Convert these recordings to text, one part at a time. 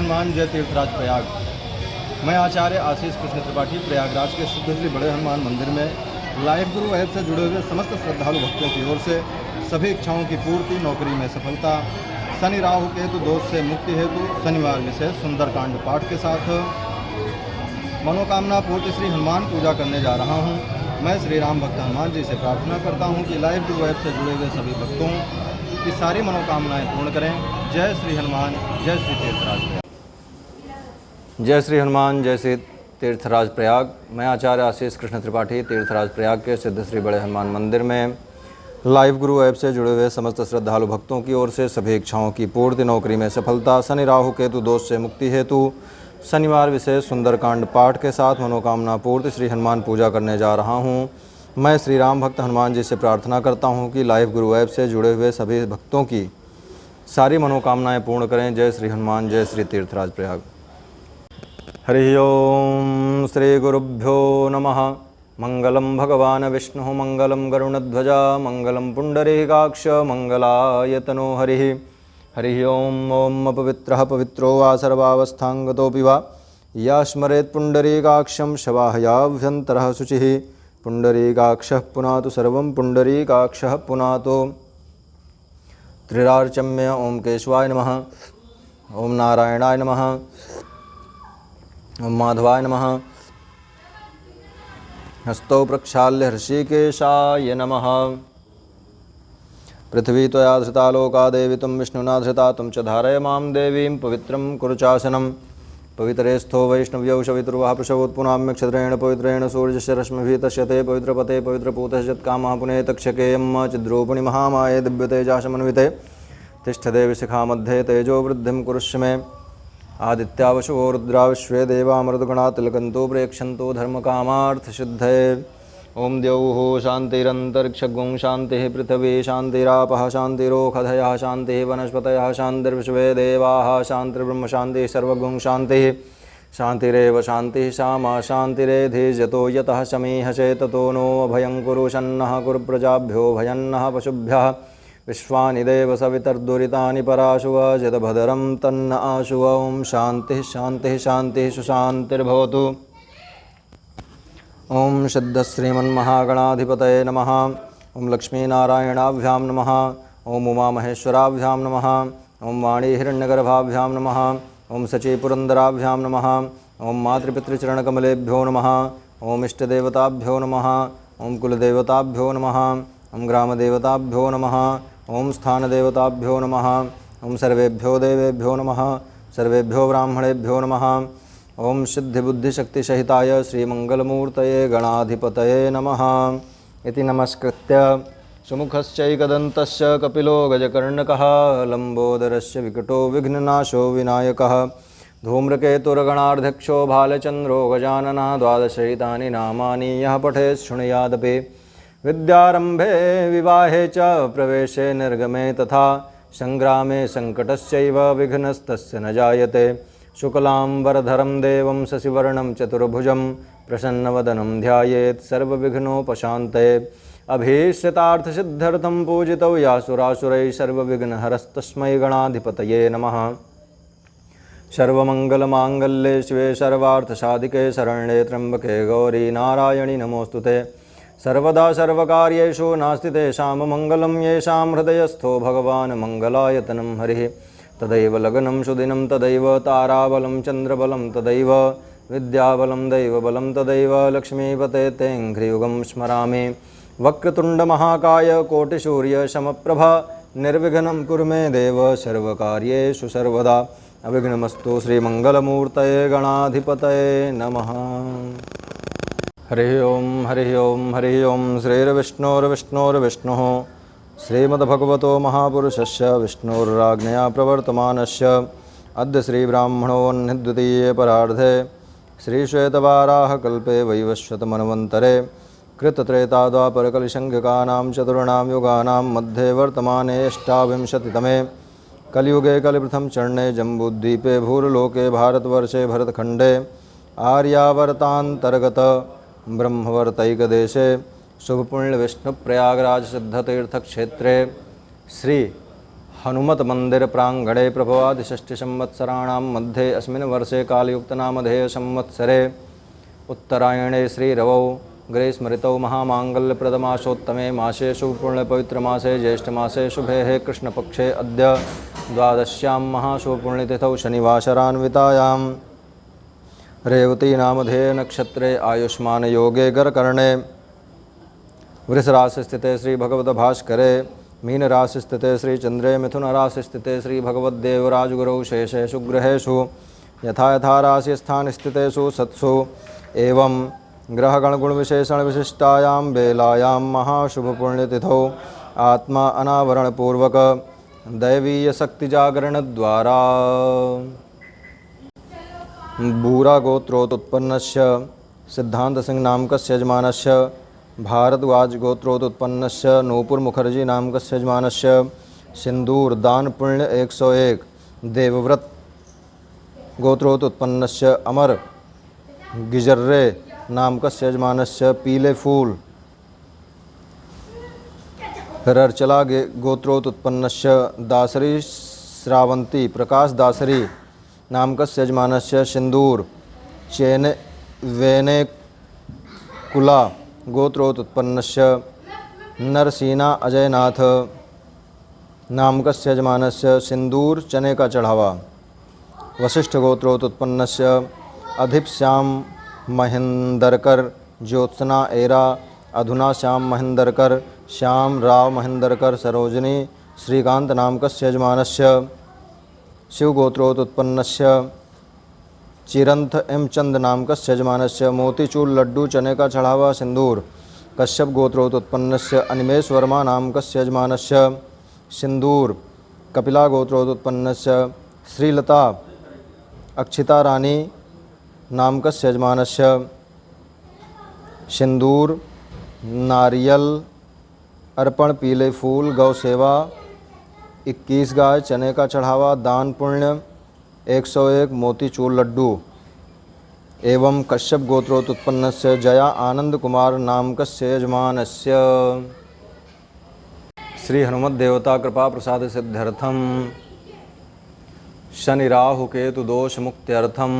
हनुमान जय तीर्थराज प्रयाग। मैं आचार्य आशीष कृष्ण त्रिपाठी प्रयागराज के शुद्ध श्री बड़े हनुमान मंदिर में लाइव गुरु ऐप से जुड़े हुए समस्त श्रद्धालु भक्तों की ओर से सभी इच्छाओं की पूर्ति, नौकरी में सफलता, शनि राहु केतु दोष से मुक्ति हेतु शनिवार विशेष सुंदरकांड पाठ के साथ मनोकामना पूर्ति श्री हनुमान पूजा करने जा रहा हूँ। मैं श्री राम भक्त हनुमान जी से प्रार्थना करता हूँ कि लाइव गुरु ऐप से जुड़े हुए सभी भक्तों की सारी मनोकामनाएं पूर्ण करें। जय श्री हनुमान, जय श्री तीर्थराज प्रयाग। जय श्री हनुमान, जय श्री तीर्थराज प्रयाग। मैं आचार्य आशीष कृष्ण त्रिपाठी तीर्थराज प्रयाग के सिद्ध श्री बड़े हनुमान मंदिर में लाइव गुरु ऐप से जुड़े हुए समस्त श्रद्धालु भक्तों की ओर से सभी इच्छाओं की पूर्ति, नौकरी में सफलता, शनि राहु केतु दोष से मुक्ति हेतु शनिवार विशेष सुंदरकांड पाठ के साथ मनोकामना पूर्ति श्री हनुमान पूजा करने जा रहा हूँ। मैं श्री राम भक्त हनुमान जी से प्रार्थना करता हूँ कि लाइव गुरु ऐप से जुड़े हुए सभी भक्तों की सारी मनोकामनाएं पूर्ण करें। जय श्री हनुमान, जय श्री तीर्थराज प्रयाग। हरि ओम श्री गुरुभ्यो नमः। मंगलम भगवान विष्णु मंगलम गरुणध्वजा मंगलम पुंडरीकाक्ष मंगलायतनो हरि। हरि ओम ओम अपवित्रः पवित्रो वा सर्वावस्थांगतोऽपि वा या स्मरेत् पुंडरीकाक्षं शवाहयाभ्यन्तरः शुचिः। पुंडरीकाक्षः पुनातु सर्वं पुंडरीकाक्षः पुनातु। त्रिरार्चम्य ओम केशवाय नमः, ओम नारायणाय नमः, ओम माधवाय नमः। हस्तौ प्रक्षाल्य हृषिकेशाय नमः। पृथ्वी त्वया धृता लोका देवी त्वं विष्णुना धृता त्वं च धारय मां देवीं पवित्रं कुरु चासनं। पवित्रे स्थो वैष्णव्यौ शवितुर्वः प्रसवोत्पुनाम्य क्षत्रेण पवित्रेण सूर्यस्य रश्मिभिः तस्यते पवित्रपते पवित्रपूतः यत्कामः पुने तक्षकेयं चिद्रूपिणि महामाये दिव्यतेजासमन्विते तिष्ठदेवि शिखा मध्ये तेजो वृद्धिं कुरुष्व मे। आदित्यावशो रुद्रा विश्वे देवा मरुद्गणा तिलकन्तो प्रेक्षन्तो धर्मकामार्थसिद्धये। ओम द्यौः शान्तिरन्तरिक्षगुं शान्तिः पृथिवी शान्तिरापः शान्तिरोषधयः शान्तिः वनस्पतयः शान्तिर्विश्वे देवाः शान्तिर्ब्रह्म शान्तिः सर्वगुं शान्तिः शान्तिरेव शान्तिः सामा शान्तिरेधिर्यतो यतः समीहसे ततो नो अभयं कुरु शन्नः कुरु प्रजाभ्यो भयन्नः पशुभ्यः। विश्वानि देव सवितर्दुरितानि पराशुव यद्भद्रं तन्न आशुव। ओम शान्तिः शान्तिः शान्तिः सुशान्तिर्भवतु। ओम सिद्ध श्रीमन्महागणाधिपतये नमः। ओम लक्ष्मीनारायणाभ्यां नमः। ओम उमामहेश्वराभ्यां नमः। ओम वाणी हिरण्यगर्भाभ्यां नमः। ओम सचीपुरन्दराभ्यां नमः। ओम मातृपितृचरणकमलेभ्यो नमः। ओम इष्टदेवताभ्यो नमः। ओम कुलदेवताभ्यो नमः। ओम ग्रामदेवताभ्यो नमः। ओम स्थानदेवताभ्यो नमः। ओम सर्वेभ्यो देवेभ्यो नमः। सर्वेभ्यो ब्राह्मणेभ्यो नमः। ओम सिद्धिबुद्धिशक्तिसहिताय श्रीमंगलमूर्तये गणाधिपतये नमः। इति नमस्कृत्य सुमुखश्चैकदन्तस्य कपिलो गजकर्णकः लम्बोदरस्य विकटो विघ्ननाशो विनायकः धूम्रकेतुर्गणाध्यक्षो भालचन्द्रो गजाननः द्वादशैतानि नामानि यः पठेत् शृणुयादपि। विद्यारम्भे विवाहे च प्रवेशे निर्गमे तथा संग्रामे संकटस्यैव विघ्नस्तस्य न जायते। शुक्लां वरधरं देवं शशिवर्णं चतुर्भुजं प्रसन्नवदनं ध्यायेत् सर्वविघ्नोपशान्तये। अभीष्टतार्थसिद्ध्यर्थं पूजितौ यासुरासुरैः सर्वविघ्नहरस्तस्मै गणाधिपतये नमः। सर्वमङ्गलमाङ्गल्ये शिवे सर्वार्थसाधिके शरण्ये त्र्यम्बके गौरी नारायणि नमोऽस्तुते। सर्वदा सर्वकार्येषु नास्ति तेषां मङ्गलं येषां हृदयस्थो भगवान् मङ्गलायतनं हरिः। तदैव लग्नं सुदिनं तदैव ताराबलं चन्द्रबलं तदैव विद्याबलं दैवबलं तदैव लक्ष्मीपते तेऽङ्घ्रियुगं स्मरामि। वक्रतुण्डमहाकाय कोटिसूर्यसमप्रभा निर्विघ्नं कुरु मे देव सर्वकार्येषु सर्वदा। अविघ्नमस्तु श्रीमङ्गलमूर्तये गणाधिपतये नमः। हरिः ओम हरिः ओम हरिः ओम। श्रीर्विष्णुर्विष्णुर्विष्णुः श्रीमद्भगवतो महापुरुषस्य विष्णुराज्ञया प्रवर्तमानस्य अद्य श्रीब्राह्मणोऽन्यद्वितीये परार्धे श्रीश्वेतवाराहकल्पे वैवस्वतमन्वन्तरे कृतत्रेताद्वापरकलिशङ्ख्यकानां चतुर्णां युगानां मध्ये वर्तमाने अष्टाविंशतितमे कलियुगे कलिप्रथम चरणे जम्बूद्वीपे भूर्लोके भारतवर्षे भरतखण्डे आर्यावर्तान्तर्गत ब्रह्मवर्तैकदेशे शुभपुण्य विष्णु प्रयागराज सिद्धतीर्थ क्षेत्रे श्री हनुमत मंदिर प्रांगणे प्रभवादि षष्ठी संवत्सराणां मध्ये अस्मिन् वर्षे कालयुक्तनामधेय संवत्सरे उत्तरायणे श्रीरवौ ग्रीष्मऋतौ महामांगल्यप्रदमासोत्तमे मासे शुभपुण्यपवित्रमासे ज्येष्ठमासे शुभे कृष्णपक्षे अद्य द्वादश्यां महाशुभपुण्यतिथौ शनिवासरान्वितायां रेवती नामधेय नक्षत्रे आयुष्मान योगे गरकर्णे वृष राशि स्थिते श्री भगवत भास्करे मीन राशि स्थिते श्री चंद्रे मिथुन राशि स्थिते श्री भगवद्देव राजगुरौ शेषेषु ग्रहेषु यथा यथा राशि स्थान स्थितेषु सत्सु एवं ग्रहगण गुण विशेषण विशिष्टायां बेलायां महाशुभपुण्यतिथौ आत्मा अनावरण पूर्वक दैवीय शक्ति जागरण द्वारा बूरा गोत्रोत्पन्नस्य सिद्धांत सिंह नामकस्य यजमानस्य भारद्वाज गोत्रोत्पन्नस्य नूपुर मुखर्जी नामकस्य यजमानस्य सिंदूर दान पुण्य 101 देवव्रत गोत्रोत्पन्नस्य अमर गिजर्रे नामकस्य यजमानस्य पीले फूल रर्चला गोत्रोत्पन्नस्य दासरी श्रावंती प्रकाश दासरी नामकस्य यजमानस्य सिंदूर चेने वेने कुला गोत्रोत्पन्नस्य नरसीना अजयनाथ नामकस्य यजमानस्य सिंदूर चने का चढ़ावा वशिष्ठ गोत्रोत्पन्नस्य अधिप श्याम महेंदरकर ज्योत्सना एरा अधुना श्याम महेंदरकर श्याम राव महेंदरकर सरोजनी श्रीकांत नामकस्य यजमानस्य शिवगोत्रोत्पन्नस्य चिरंथ एम चंद नामकस्य यजमानस्य मोतीचूर लड्डू चने का चढ़ावा सिंदूर कश्यप गोत्रोत्पन्नस्य अनिमेश वर्मा नामकस्य यजमानस्य सिंदूर कपिला गोत्रोत्पन्नस्य श्रीलता अक्षिता रानी नामकस्य यजमानस्य सिंदूर नारियल अर्पण पीले फूल गौ सेवा 21 गाय चने का चढ़ावा दान पुण्य 101 मोतीचूर लड्डू एवं कश्यप गोत्रोत्पन्नस्य जया आनंद कुमार नामकस्य यजमानस्य श्री हनुमत देवता कृपा प्रसाद सिद्ध्यर्थम शनि राहु केतु दोष मुक्त्यर्थम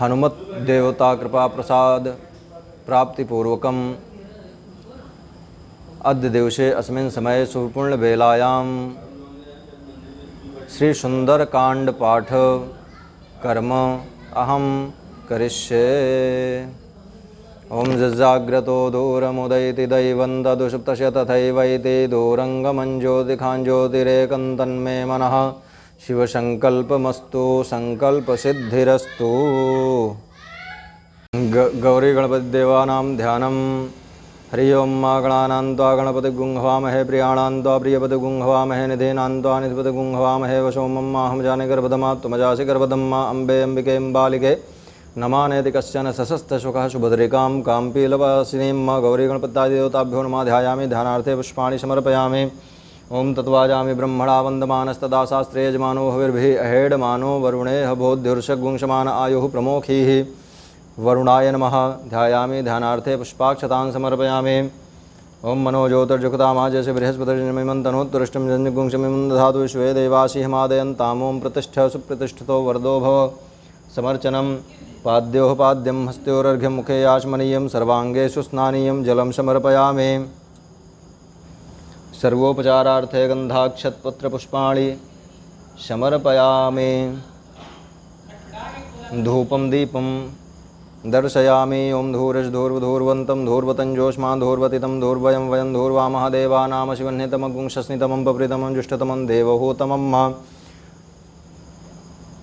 हनुमत देवता कृपा प्रसाद प्राप्तिपूर्वकम अद्य दिवसे अस्मिन् समये सुपूर्ण बेलायां श्री सुंदर कांड पाठ कर्म अहम करिष्ये। ओम जजाग्रतो दूरमुदयति दैवं ददुषुप्तस्य तथैवैति दूरंगमञ्ज्योतिखाञ्ज्योतिरेकं तन्मे मनः शिवसंकल्पमस्तु संकल्पसिद्धिरस्तु। गौरी गणपति देवानां ध्यानम्। हरि ओं मा गणानान्त्वा गणपति गुंहवामहे प्रियाणान्त्वा प्रियपति गुंहवामहे निधीनान्त्वा निधिपति गुंहवामहे वसोमं माहं जाने गर्भधमा त्वमजासि गर्भधम्मा अम्बे अम्बिके अम्बालिके नमानेति कश्चन सशस्तशुकः सुभद्रिकां काम्पीलवासिनीं मा गौरी गणपत्यादिदेवताभ्यो नमः ध्यायामि ध्यानार्थे पुष्पाणि समर्पयामि। ओं तत्वाजामि ब्रह्मणा वन्दमानस्तदा शास्त्रे यजमानो हविर्भिः अहेडमानो वरुणेह बोध्युर्षगुंशमान आयुः प्रमोखीः वरुणाय नमः ध्यायामि ध्यानार्थे पुष्पाक्षतां समर्पयामि। ओं मनोज्योतिर्जुगतामा जैसे बृहस्पतिर्जन्मिमं तनोत्तुरिष्टं जन्यगुंशमिमं दधातु विश्वे देवासी हिमादयन्तामों प्रतिष्ठ सुप्रतिष्ठितो वरदो भव। समर्चनं पाद्योः पाद्यं हस्त्योरर्घ्यं मुखे याचमनीयं सर्वाङ्गेषु स्नानीयं जलं समर्पयामि। सर्वोपचारार्थे गन्धाक्षतपत्रपुष्पाणि समर्पयामि। धूपं दीपं दर्शयामि। ओं धूर्जधूर्वधूर्वन्तं धूर्वतञ्जोष्मान् धूर्वतितं धूर्वयं वयं धूर्वामः देवानाम शिवन्यतमगुंशस्नितमं पप्रीतमं जुष्टतमं देवहूतमं मा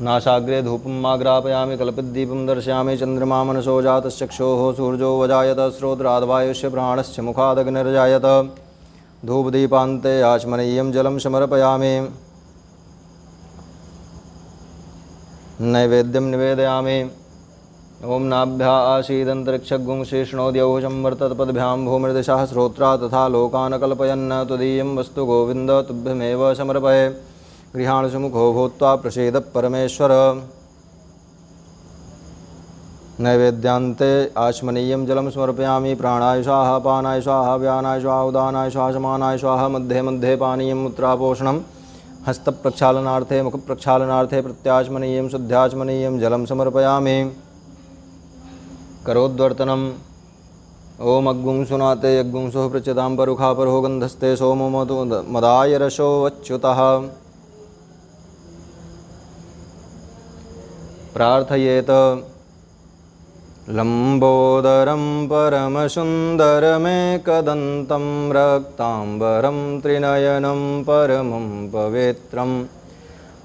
नाशाग्रे धूपं माग्रापयामि। कल्पितदीपं दर्शयामि। चन्द्रमा मनसो जातश्चक्षोः सूर्यो वजायत श्रोत्राद्वायुष्य प्राणस्य मुखादग्निर्जायत। धूपदीपान्ते आचमनीयं जलं समर्पयामि। नैवेद्यं निवेदयामि। ओं नाभ्या आसीदन्तरिक्षगुंशिष्णोद्यौषं वर्ततपद्भ्यां भूमिर्दिशः श्रोत्रा तथा लोकान् कल्पयन् त्वदीयं वस्तु गोविन्द तुभ्यमेव समर्पये। गृहाणु सुमुखो भूत्वा प्रसीद परमेश्वर। नैवेद्यान्ते आचमनीयं जलं समर्पयामि। प्राणाय स्वाहा, पानाय स्वाहा, व्यानाय स्वाहा, उदानाय स्वाहा, समानाय स्वाहा। मध्ये मध्ये पानीयं मुद्रापोषणं। हस्तप्रक्षालनार्थे मुखप्रक्षालनार्थे प्रत्याचमनीयं शुद्ध्याचमनीयं जलं समर्पयामि। करोद्वर्तनम्। ओम अग्गुंसुनाते यग्गुंसुः पृच्यतां परुखा परो गन्धस्ते सोमो मदाय रसो वच्युतः। प्रार्थयेत लंबोदरं परमसुन्दरमेकदन्तं रक्ताम्बरं त्रिनयनं परमं पवित्रम्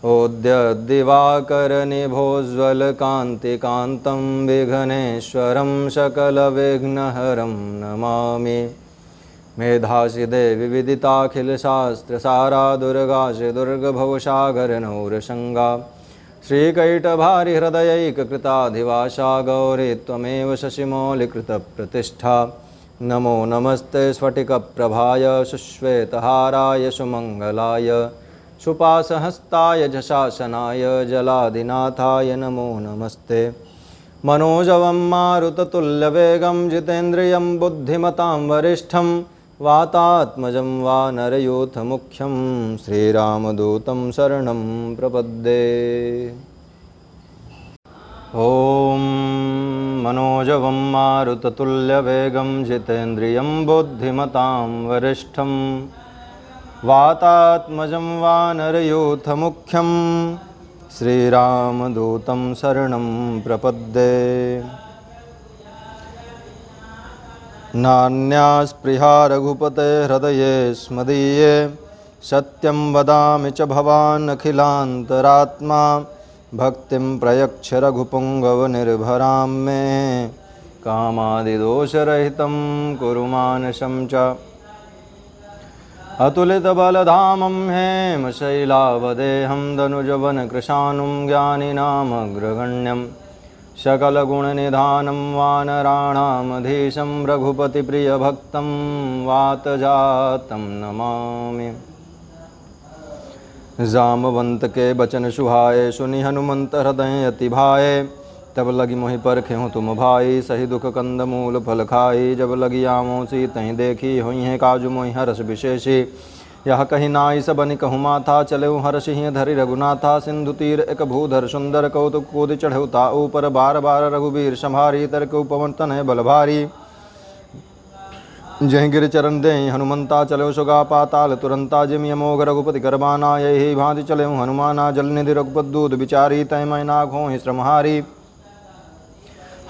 ओद्यद्दिवाकरनिभोज्ज्वलकान्तिकान्तं विघ्नेश्वरं सकलविघ्नहरं नमामि। मेधासि देवि विदिताखिलशास्त्रसारा दुर्गासि दुर्गभवसागरनौरसंगा। श्रीकैटभारिहृदयैककृताधिवासा गौरी त्वमेव शशिमौलिकृतप्रतिष्ठा। नमो नमस्ते स्फटिकप्रभाय सुश्वेतहाराय सुमङ्गलाय सुपासहस्ताय झषासनाय जलाधिनाथाय नमो नमस्ते। मनोजवं मारुततुल्यवेगं जितेन्द्रियं बुद्धिमतां वरिष्ठं वातात्मजं वानरयूथमुख्यं श्रीरामदूतं शरणं प्रपद्ये। ॐ मनोजवं मारुततुल्यवेगं जितेन्द्रियं बुद्धिमतां वरिष्ठं वातात्मजं वानरयूथमुख्यं श्रीरामदूतं शरणं प्रपद्ये। नान्यास्पृहा रघुपते हृदये स्मदीये सत्यं वदामि च भवान् अखिलान्तरात्मा। भक्तिं प्रयच्छ रघुपुङ्गवनिर्भरां मे कामादिदोषरहितं कुरु मानसं च। अतुलितबलधामं हेमशैलावदेहं दनुजवनकृशानुं ज्ञानिनामग्रगण्यं सकलगुणनिधानं वानराणामधीशं रघुपतिप्रियभक्तं वातजातं नमामि। जामवंत के बचन सुहाए सुनि हनुमंत हृदय अति भाए। तब लगी मोहि परखे हूँ तुम भाई सही दुख कंद मूल फल खाई। जब लगी आमों सी तहीं देखी हुई है काजु मोहि हरस विशेषी। यह कही नाई सबनि कहूँ माथा चले हर्ष ही धरि रघुनाथा। सिंधु तीर एक भूधर सुंदर कौतुक कूद चढ़ौता ऊपर बार बार रघुबीर संभारी। तरक पवन तनय बल भारी जय गिर चरण दे हनुमंता चलो सुगा पाताल तुरंता। जिम यमोघ रघुपति करबाना यही भांति चले हनुमाना। जल निधि रघुपत दूध बिचारी तय मैना घोहि श्रमहारी।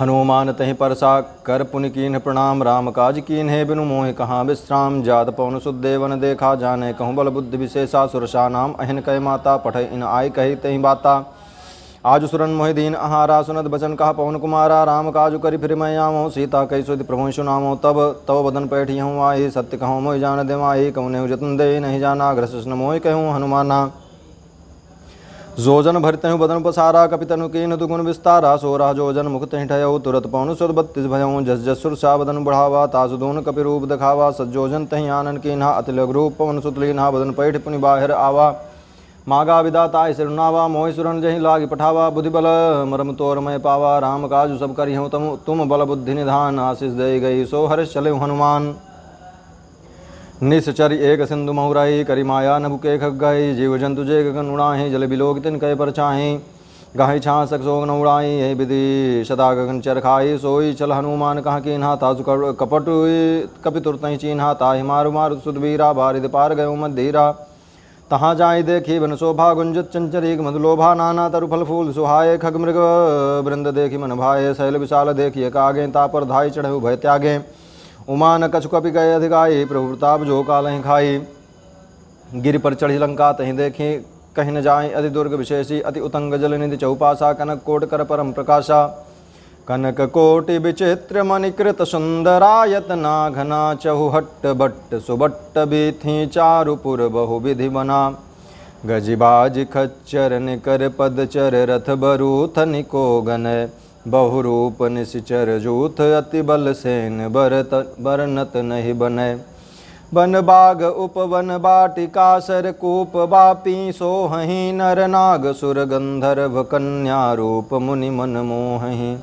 हनुमान तहि परसा कर पुनि कीन्ह प्रणाम। राम काज कीन्हे बिनु मोहि कहाँ विश्राम। जात पवन सुदेवन देखा जाने कहूँ बल बुद्धि विशेषा। सुरसा नाम अहिन कह माता पठै इन आय कही तहि बाता। आज सुरन मोहि दीन आहारा सुनत बचन कहा पवन कुमारा। राम काजु करि फिर मैं आमो सीता कही सुधि प्रभु सुनामो। तब तव बदन पैठी हूँ आई सत्य कहूँ मोहि जान दे माही। कहूँ जतन दे नहीं जाना ग्रसन मोहि कहूँ हनुमाना। जोजन भरते हूँ बदन पसारा कपितनु कीन दुगुण विस्तारा। सोरा जोजन मुख तहि ठयऊ तुरत पवन सुर 32 भयऊ। जस जस सुरसा बदन बढ़ावा तासुदून कपि रूप दिखावा। सज्जोजन तहि आनन कीन्हा अति लघु रूप पवन सुत लीन्हा। बदन पैठ पुनि बाहिर आवा मागा विदाता सिरुनावा। मोहि सुरन जहि लागी पठावा बुद्धि बल मरम तोर मैं पावा। राम काजु सब करी हूँ तुम बल बुद्धि निधान। आशीष दे गई सो हर्ष चले हनुमान। निश्चरी एक सिंधु महुराई करी माया नभु के खग गई। जीव जंतु जे गगन उड़ाही जल बिलोक तिन कह पर चाही। गाही छाँ सक सोग न उड़ाई यही विधि सदा गगन चर खाई। सोई चल हनुमान कहाँ कीन्हा तासु कपट कपि तुरतहि चीन्हा। ताहि मारु मारु सुदबीरा बारिद पार गयो मधीरा। तहाँ जाई देखी वन शोभा गुंजत चंचरीक मधुलोभा। नाना तरु फल फूल सुहाए खग मृग वृंद देखी मन भाए। शैल विशाल देखिए कागे तापर धाई चढ़े भय त्यागे। उमान कछु कपि गए अधिकाई प्रभु प्रताप जो कालहि खाई। गिरि पर चढ़ी लंका तहीं देखी कहीं न जाए अति दुर्ग विशेषी। अति उतंग जल निधि चौपासा कनक कोट कर परम प्रकाशा। कनक कोटि विचित्र मणिकृत सुंदरायतना घना। चहुहट्ट बट्ट सुबट्ट बीथी चारुपुर बहु विधि बना। गजिबाज खच्चर निकर पदचर रथ बरूथ निको गनय। बहुरूप निशिचर जूथ अति बल सेन बरनत नहीं बनय। बन बाग उपवन बाटिका सर कूप बापी सोहहि। नर नाग सुर गंधर्व कन्या रूप मुनि मन मोहहि।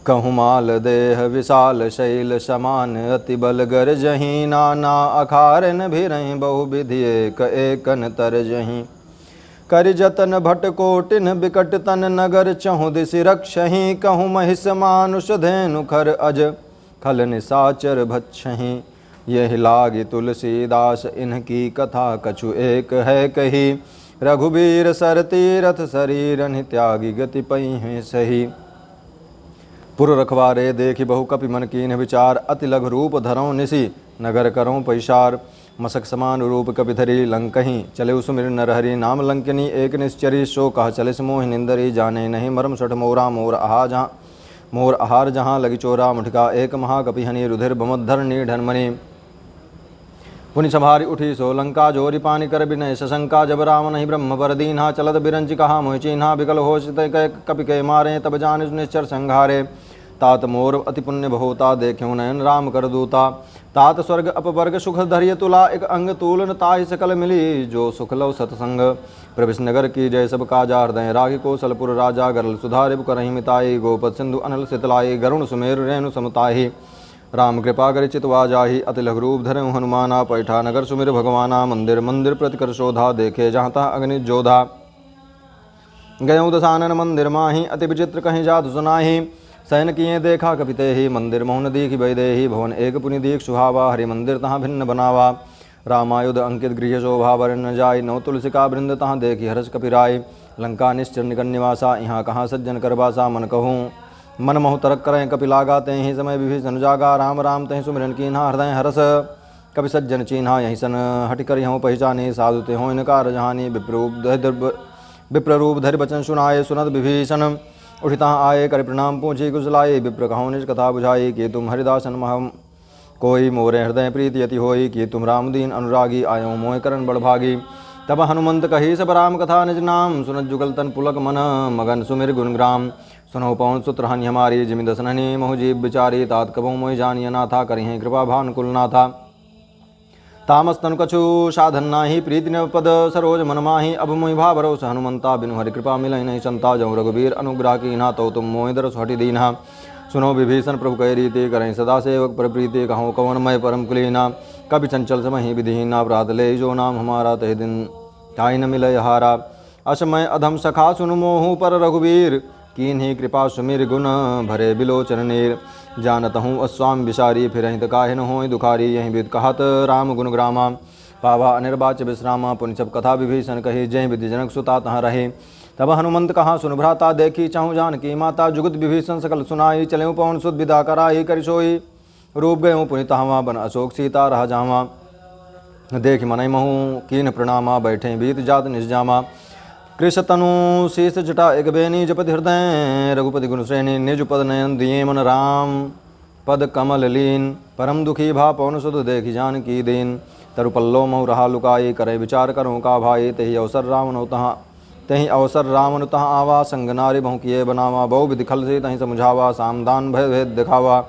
कहूँ माल देह विशाल शैल समान अति बल गर जहीं नाना अखारन भी रहीं बहु विधि एक एकन तर जहीं कर जतन भट कोटिन बिकट तन नगर चहु दिशि रक्षहीं कहूँ महिष मानुष धेनु खर अज खल निशाचर भक्षहीं यह लागी तुलसीदास इनकी कथा कछु एक है कही रघुबीर सर तीरथ शरीर त्यागी गति पई हैं सही पुर रखवारे देखी बहु कपि मन कीन विचार अति लघु रूप धरऊँ निसी नगर करऊँ पैसार मसक समान रूप कपि धरी लंकहीं चले सुमिर नरहरि नाम लंकिनी एक निश्चरी सो कह चले मोहि निंदरी जाने नहीं मरम सठ मोरा मोर आहार जहाँ लगी चोरा मुठका एक महाकपि हनि रुधिर बमोद्धर ढनमणि पुनि संभारी उठी सो लंका जोरी पानी कर बिनय सशंका जब राम नहीं ब्रह्म पर दीन्हा चलत बिरंच कहा मोहि चीन्हा विकल होश कपि के मारे तब जान निश्चर संघारे तात मोर अति पुण्य बहुता देख्यो नयन राम कर दूता तात स्वर्ग अपवर्ग सुख धैर्य तुला एक अंग तूलन ताहि सकल मिली जो सुख लव सतसंग प्रविश नगर की जय सब काजा हृदय राखी कौशलपुर राजा गरल सुधारिप करहि मिताई गोपद सिंधु अनल सितलाई गरुण सुमेर रेणु समताहि राम कृपा कर चितवा जाहि अति लघु रूप धरे हनुमाना पैठा नगर सुमिर भगवाना मंदिर मंदिर प्रतिकर शोधा देखे जहाँ तहाँ अग्नि जोधा गयों दसानन मंदिर माही अति विचित्र कहीं जात सुनाही सैन किए देखा कपिते ही मंदिर मोहन दीख वैदे ही भवन एक पुनि दीख सुहावा हरि मंदिर तहाँ भिन्न बनावा रामायुध अंकित गृह शोभा वर्ण न जाय नौ तुलसिका वृंद तहाँ देखी हर्ष कपिराय लंका निश्चर निकन निवासा यहाँ कहाँ सज्जन करवासा मन कहूँ मन मोह तरक करें कपि लागा ते ही समय विभीषण जागा राम राम तहि सुमिरन कीन्हा हृदय हरस कपि सज्जन चीन्हा यहीं सन हट कर यहाँ पहचाने साधु ते हो इनकार जहानी विप्ररूप धरि बचन सुनाए सुनत विभीषण उठिता आए कर प्रणाम पूछी कुशलाए विप्र कहो निज कथा बुझाई कि तुम हरिदासन महम कोई मोरे हृदय प्रीति यति होई कि तुम रामदीन अनुरागी आयो मोह करण बड़भागी तब हनुमंत कही सब राम कथा निज नाम सुनत जुगल तन पुलक मन मगन सुमिर गुणग्राम सुनो पवन सुत्र हनि हमारी जिमि दसननि मोह जीव विचारी तात कबो मोहि जानिय नाथा करिहें कृपा भानुकुल नाथा तामस तनु कछु साधन नाही प्रीति न पद सरोज मन माही अब मोहि भा भरोस हनुमंता बिनु हरि कृपा मिलहि नहीं संता जौ रघुबीर अनुग्रह कीन्हा तो तुम मोहि दरस हटि दीन्हा सुनो विभीषण प्रभु कह रीति करें सदा सेवक पर प्रीति कहो कवन मय परम कुलीना कभी चंचल समय विधिहीना अपराध ले जो नाम हमारा तह दिन ठाई न मिलय हारा असमय अधम सखा सुनु मोहु पर रघुबीर कीन्ही कृपा सुमिर गुण भरे बिलोचन नीर जानत हूँ अस्वाम विसारी फिर हित काहिन हो दुखारी यही विद कहत राम गुण ग्रामा पावा अनिर्वाच विश्रामा पुनि सब कथा विभीषण कही जय विधि जनक सुता तहाँ रहे तब हनुमंत कहा सुन भ्राता देखी चाहूँ जान की माता जुगत विभीषण सकल सुनाई चले पवन सुद विदा कराई कर सोई रूप गये पुनि तहावा बन अशोक सीता रह जावा देख मनई महू कीन प्रणामा बैठे बीत जात निजामा कृष तनु शीस जटा एक बेनी जपति हृदय रघुपति गुण श्रेणी निज पद नयन दिए मन राम पद कमल लीन परम दुखी भा पवन सुध देखी जान की दीन तरुपल्लो महु रहा लुकाई करे विचार करूँ का भाई तही अवसर रावण तहाँ आवा संग नारी बहु किए बनावा बहु विधि खल से तहीं समझावा सामदान भय भेद दिखावा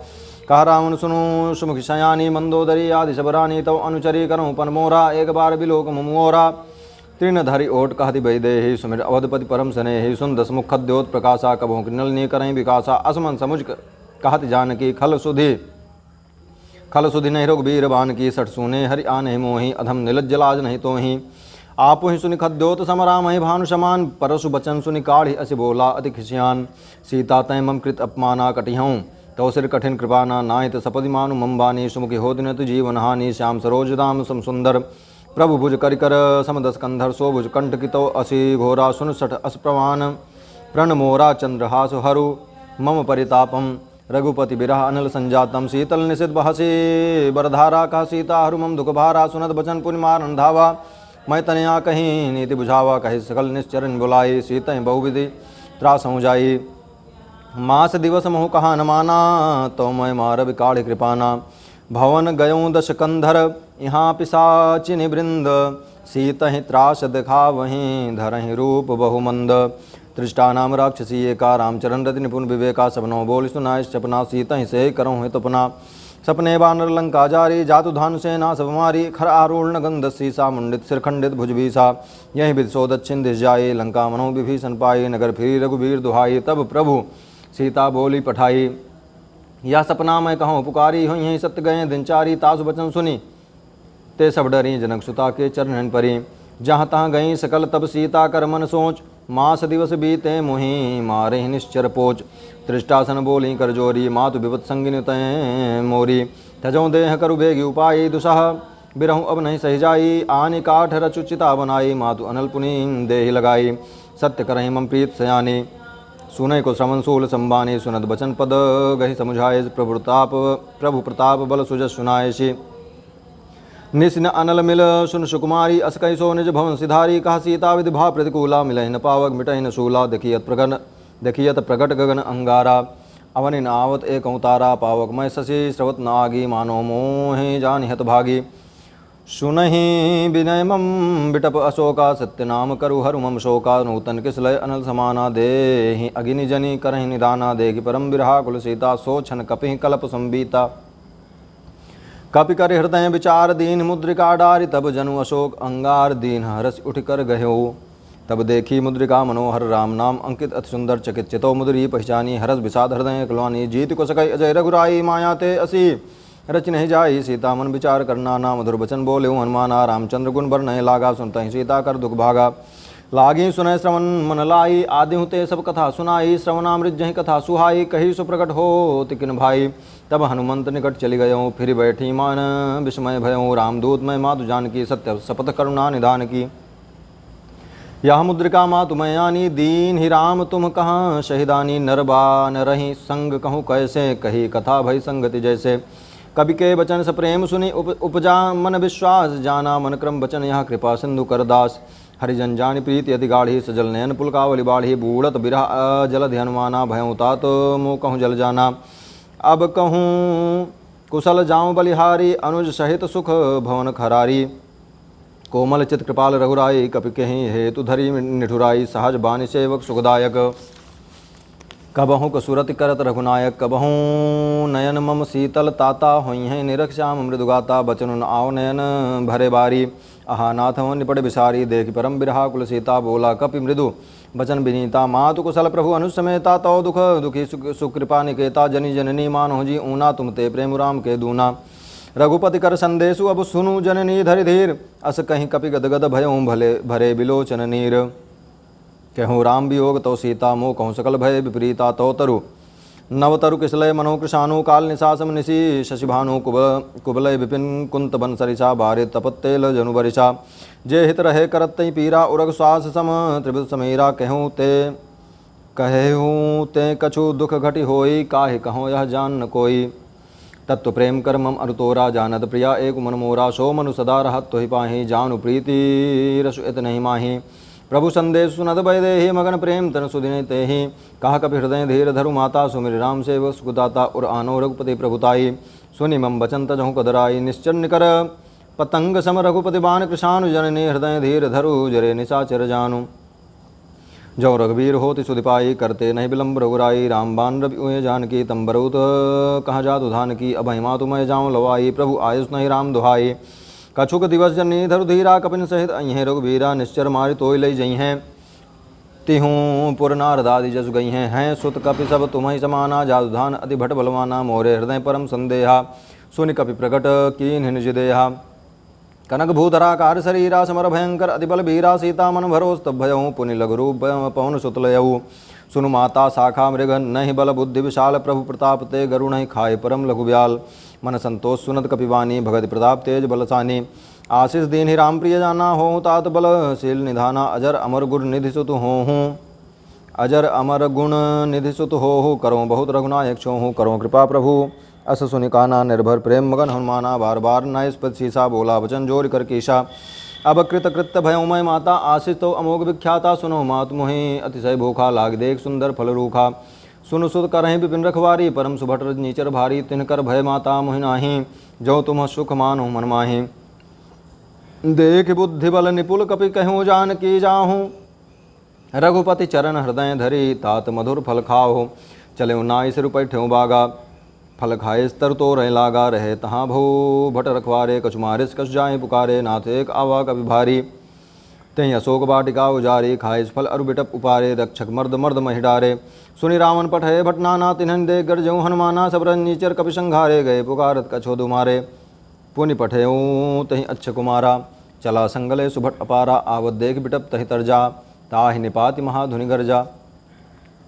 कहा रावण सुनु सुमुख शयानी मंदोदरी आदि सबरानी तव अनुचरी करूँ पन मोरा एक बार बिलोक मुमोरा तृण धरि ओट कहति वैदेही सुमिर अवधपति परम स्नेही सुन दस मुख द्योत प्रकाशा कबों नलनी करें विकासा असमन समुझ कहति जानकी खल सुधि नहीं रघुबीर बान की सठ सुने हरि आने मोही अधम निलज लाज नहीं तो ही आपु ही सुनि खद्योत समराम ही भानु समान परशु बचन सुनि काढ़ी असि बोला अति खिसियान सीता तय मम कृत अपमाना कटिहऊँ तो सिर कठिन कृपाना नायत सपदि मानु मम्बानी सुमुखी हो दिन तु जीवन हानि श्याम सरोज दाम सम सुंदर प्रभु भुज करिकर समदस कंधर सो भुज कंठ कितो असी घोरा सुन सठ अस प्रवान प्रण मोरा चंद्रहास हरु मम परितापम रघुपति बिरह अनल संजातम शीतल निशित बहसी बरधारा कह सीता हरु मम दुख भारा सुनत बचन पुनि मारन धावा मैं तनया कहीं नीति बुझावा कही सकल निश्चरण बुलाई सीत बहुविधि त्रासहु जाई मास दिवस महु कहा न माना तो मैं मारब काढ़ कृपाना भवन गयों दश कंधर यहाँ पिशाचिनि वृंद सीत ही त्रास दिखा वहीं धरहि रूप बहुमंद तृष्टा नाम राक्षसी एका रामचरण रति निपुण विवेका सपनो बोल सुनाय सपना सीत ही से करऊँ है तपना सपने बानर लंका जारी जातु धानु सेना सब मारी खर आरूढ़ गंध सीसा मुंडित सिरखंडित भुजबीसा यही विद सो दक्षिण दिश जाए लंका मनो विभीषण पाई नगर फिरी रघुबीर दुहाई तब प्रभु सीता बोली पठाई, या सपना मैं कहूँ पुकारी, हुई यहीं सत्य गए दिनचारी। तासु बचन सुनी ते सब डरी, जनक सुता के चरणन परी। जहाँ तहाँ गई सकल तब सीता कर मन सोच, मास दिवस बीते मुहि मारे निश्चर पोच। तृष्टासन बोली कर जोरी, मातु विपत संगिन तय मोरी। तजों देह करु बेगी उपाई, दुसह बिरहूँ अब नहीं सही जाई। आनि काठ रचुचिता बनाई, मातु अनल पुनि देहि लगाई। सत्य करहि मम प्रीत सयानी, सुनय को श्रवण सूल संबानी। सुनत बचन पद गहि समुझाए, प्रभु प्रताप बल सुजस सुनायसी। निस्न अनल मिल सुन सुकुमारी, अस कहि सो निज भवन सिधारी। कहा सीता विधि भाव प्रतिकूला, मिलहि न पावक मिटहि न शूला। देखियत प्रगट गगन अंगारा, अवनि नावत एक तारा। पावक मैं शशि स्रवत नागी, मानो मोहि जानि हत भागी। सुनहि विनय मम बिटप अशोका, सत्य नाम करु हरु मम शोका। नूतन किसलय अनल समाना, देहि अगिनि जनि करहि निदाना। देखि परम बिरहा कुल सीता, सो छन कपिहि कल्प संबीता। कपि कर हृदय विचार दीन, मुद्रिका डारि तब जनु अशोक अंगार। दीन हरस उठ कर गह्यो, तब देखी मुद्रिका मनोहर। राम नाम अंकित अति सुंदर, चकित चितो मुद्री पहचानी। हरस विषाद हृदय कलवानी, जीत को सकई अजय रघुराई। माया ते असी रच नहीं जाई, सीता मन विचार करना ना। मधुर बचन बोले हनुमाना, रामचंद्र गुण बर नहीं लागा। सुनतहि सीता कर दुख भागा, लागी सुनय श्रवण मन लाई। आदि ते सब कथा सुनाई, श्रवणामृत जहि कथा सुहाई। कही सुप्रकट हो तिकिन भाई, तब हनुमंत निकट चली गयो। फिर बैठी मान विस्मय भयो, रामदूत मैं मातु जानकी। सत्य शपथ करुणा निधान की, यह मुद्रिका मातु मैं आनी। दीन ही राम तुम कहाँ शहीदानी, नरबा न रही संग कहूँ कैसे। कही कथा भई संगति जैसे, कवि के वचन स प्रेम सुनी। उपजा मन विश्वास, जाना मन क्रम वचन। यहाँ कृपा सिंधु करदास, हरिजन जानि प्रीति अति गाढ़ी। सजल नयन पुलकावली बाढ़ी, बूढ़त बिरह जलधि हनुमाना। भयों तात मुँह कहूँ जल जाना, अब कहूँ कुशल जाऊँ बलिहारी। अनुज सहित सुख भवन खरारी, कोमल चित कृपाल रघुराई। कपि कहीं हेतु धरी निठुराई, सहज बानी सेवक सुखदायक। कबहूँ कसुरति करत रघुनायक, कबहूँ नयन मम शीतल ताता। होई हैं निरक्षाम मृदुगाता, बचन आओ नयन भरे बारी। आहा नाथ निपट बिसारी, देखि परम बिरहा कुल सीता। बोला कपि मृदु बचन विनीता, मातु कुशल प्रभु अनुसमेता। तौ दुख दुखी सुकृपा निकेता, जनी जननी मानो जी ऊना। तुम ते प्रेम राम के दूना, रघुपति कर संदेशु अब सुनु। जननी धरि धीर, अस कहीं कपि गदगद भयों भले भरे बिलोचन नीर। कहूँ राम वियोग तो सीता, मोह कहूँ सकल भय विपरीता। तो तरु नवतरु किसलय मनो कृशानु, काल निशासम निशि शशिभानु। कुबलय विपिन कुंत बन सरिषा, बारे तपत्तेल जनु बरिषा। जे हित रहे करत तई पीरा, उरग श्वास सम त्रिभुज समीरा। कहूँ ते कछु दुख घटि होई, काहे कहूँ यह जान न कोई। तत्व प्रेम कर मम अरुतोरा, जानत प्रिया एक मन मोरा। सो मनु सदा रहत तुहि पाहि, जानु प्रीति रसु इत नहीं माही। प्रभु संदेश सुनत भय देहि, मगन प्रेम तन सुदिने तेहि। कहा कपि हृदय धीर धरु माता, सुमिर राम सेवक सुखदाता। उर आनो रघुपति प्रभुताई, सुनि मम बचन तजहु कदराई। निश्चर निकर पतंग सम रघुपति बान, कृशानु जननी हृदय धीर धरु। जरे निशाचर जानु, जो रघुवीर होति सुधिपाई। करते नहीं विलम्ब रघुराई, रामबान रवि उये जानकी। तंबरुत कहाँ जातु धान की, अब हिमा तुम्हें जाऊँ लवाई। प्रभु आयुष नहीं राम दुहाई, कछुक दिवस जनी धरु धीरा। कपिन सहित अहीं रघुवीरा, निश्चर मारि तोय लई जई हैं। तिहूँ पुर नारदादि जसु गई हैं सुत कपि सब तुम्हें समाना। जादुधान अति भट बलवाना, मोरे हृदय परम संदेहा। सुनि कपि प्रकट कीन्हि निज देहा। कनक भूधराकार शरीरा, समर भयंकर अति बल बीरा। सीता मन भरोस तब भयऊँ, पुनि लघु रूप पवन सुत लयऊ। सुनु माता शाखा मृग नहीं बल बुद्धि विशाल। प्रभु प्रताप ते गरुण नहीं खाए परम लघु ब्याल। मन संतोष सुनत कपिवानी, भगत प्रताप तेज बलसानी। आशीष दीन ही राम प्रिय जाना, हो तात बल शील निधाना। अजर अमर गुण निधि सुत होहूँ, अजर अमर गुण निधि सुत होहूँ। करो बहुत रघुनायक छोहूँ, करो कृपा प्रभु अस सुनि काना। निर्भर प्रेम मगन हनुमाना, बार बार नायस्पद शीसा। बोला वचन जोर कर कीशा, अब कृत कृत्य भयोमय माता। आशीष तो अमोघ विख्याता, सुनो मात मोहि अतिशय भूखा। लाग देख सुंदर फल रूखा, सुन सुत करहीं विपिन रखवारी। परम सुभट नीचर भारी, तिनकर भय माता मोहि नाही। जो तुम सुख मानो मन माही, देख बुद्धि बल निपुल। कपि कहूँ जान की जाहूँ, रघुपति चरण हृदय धरी। तात मधुर फल खाओ, चले नाई सिर पैठ्यों बागा। फल खाए स्तर तो रह लागा, रहे तहाँ भो भट रखवारे। कछु मारिस कछु जाए पुकारे, नाथ एक आवा कभी भारी। तहीं अशोक वाटिका उजारी, खाए फल अरु बिटप उपारे, रक्षक मर्द मर्द महिडारे। सुनि रावण पठय भट नाना, तिन्हन दे गरजऊँ हनुमाना, सब रन नीचर कपि संघारे, गए पुकारत कछो दुमारे। पुनि पठयूँ तहीं अच्छ कुमारा, चला संगले सुभट अपारा, आवत देख बिटप तहि तरजा, ताहि निपाति महाधुनि गर्जा।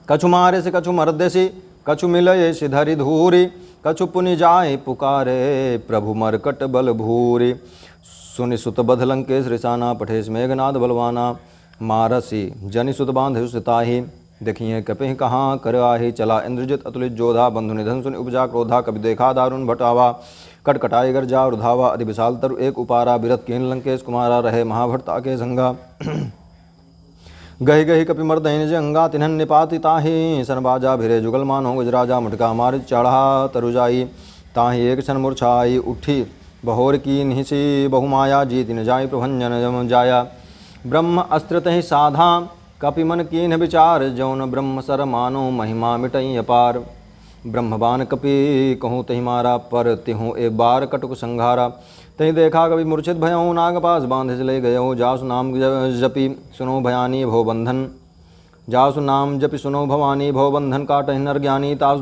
कछु मारे से कछु मर्देसी, कछु मिलये सिधरि धूरी, कछु पुनि जाय पुकारे, प्रभु मरकट बल भूरी। सुनि सुत बध लंकेश रिसाना, पठेश मेघनाद बलवाना, मारसी जनि सुत बांधु सिताही, देखिए कपिहि कहाँ कर आही। चला इंद्रजित अतुलित जोधा, बंधु निधन सुनि उपजा क्रोधा, कपि देखा दारुण भटावा, कटकटाई गर्जा रुधावा, अति विशाल तरु एक उपारा, बिरत कीन लंकेश कुमारा, रहे महाभट्टा के संगा। गहि गहि कपि मर्दहि निज अंगा, तिन्हन निपाति ताहि, सन बाजा भिरे जुगल मानो गजराजा, मुटका मार चढ़ा तरुजाई, ताहि एक सन मूर्छाई, उठी बहोर की निहिसी बहुमाया, जीति न जाय प्रभंजन जाया। ब्रह्म अस्त्र तहि साधा, कपि मन कीन विचार, जौन ब्रह्म सर मानो महिमा मिटई अपार। ब्रह्मबान कपि कहूँ तहि मारा, पर तिहूँ ए बार कटुक संघारा। तहीं देखा कभी मूर्छित भयऊँ, नागपास बांधे ले गयो, जासु नाम जपि सुनो भयानी भव बंधन, जासु नाम जपि सुनो भवानी भव बंधन, काटहि नर ज्ञानी, तासु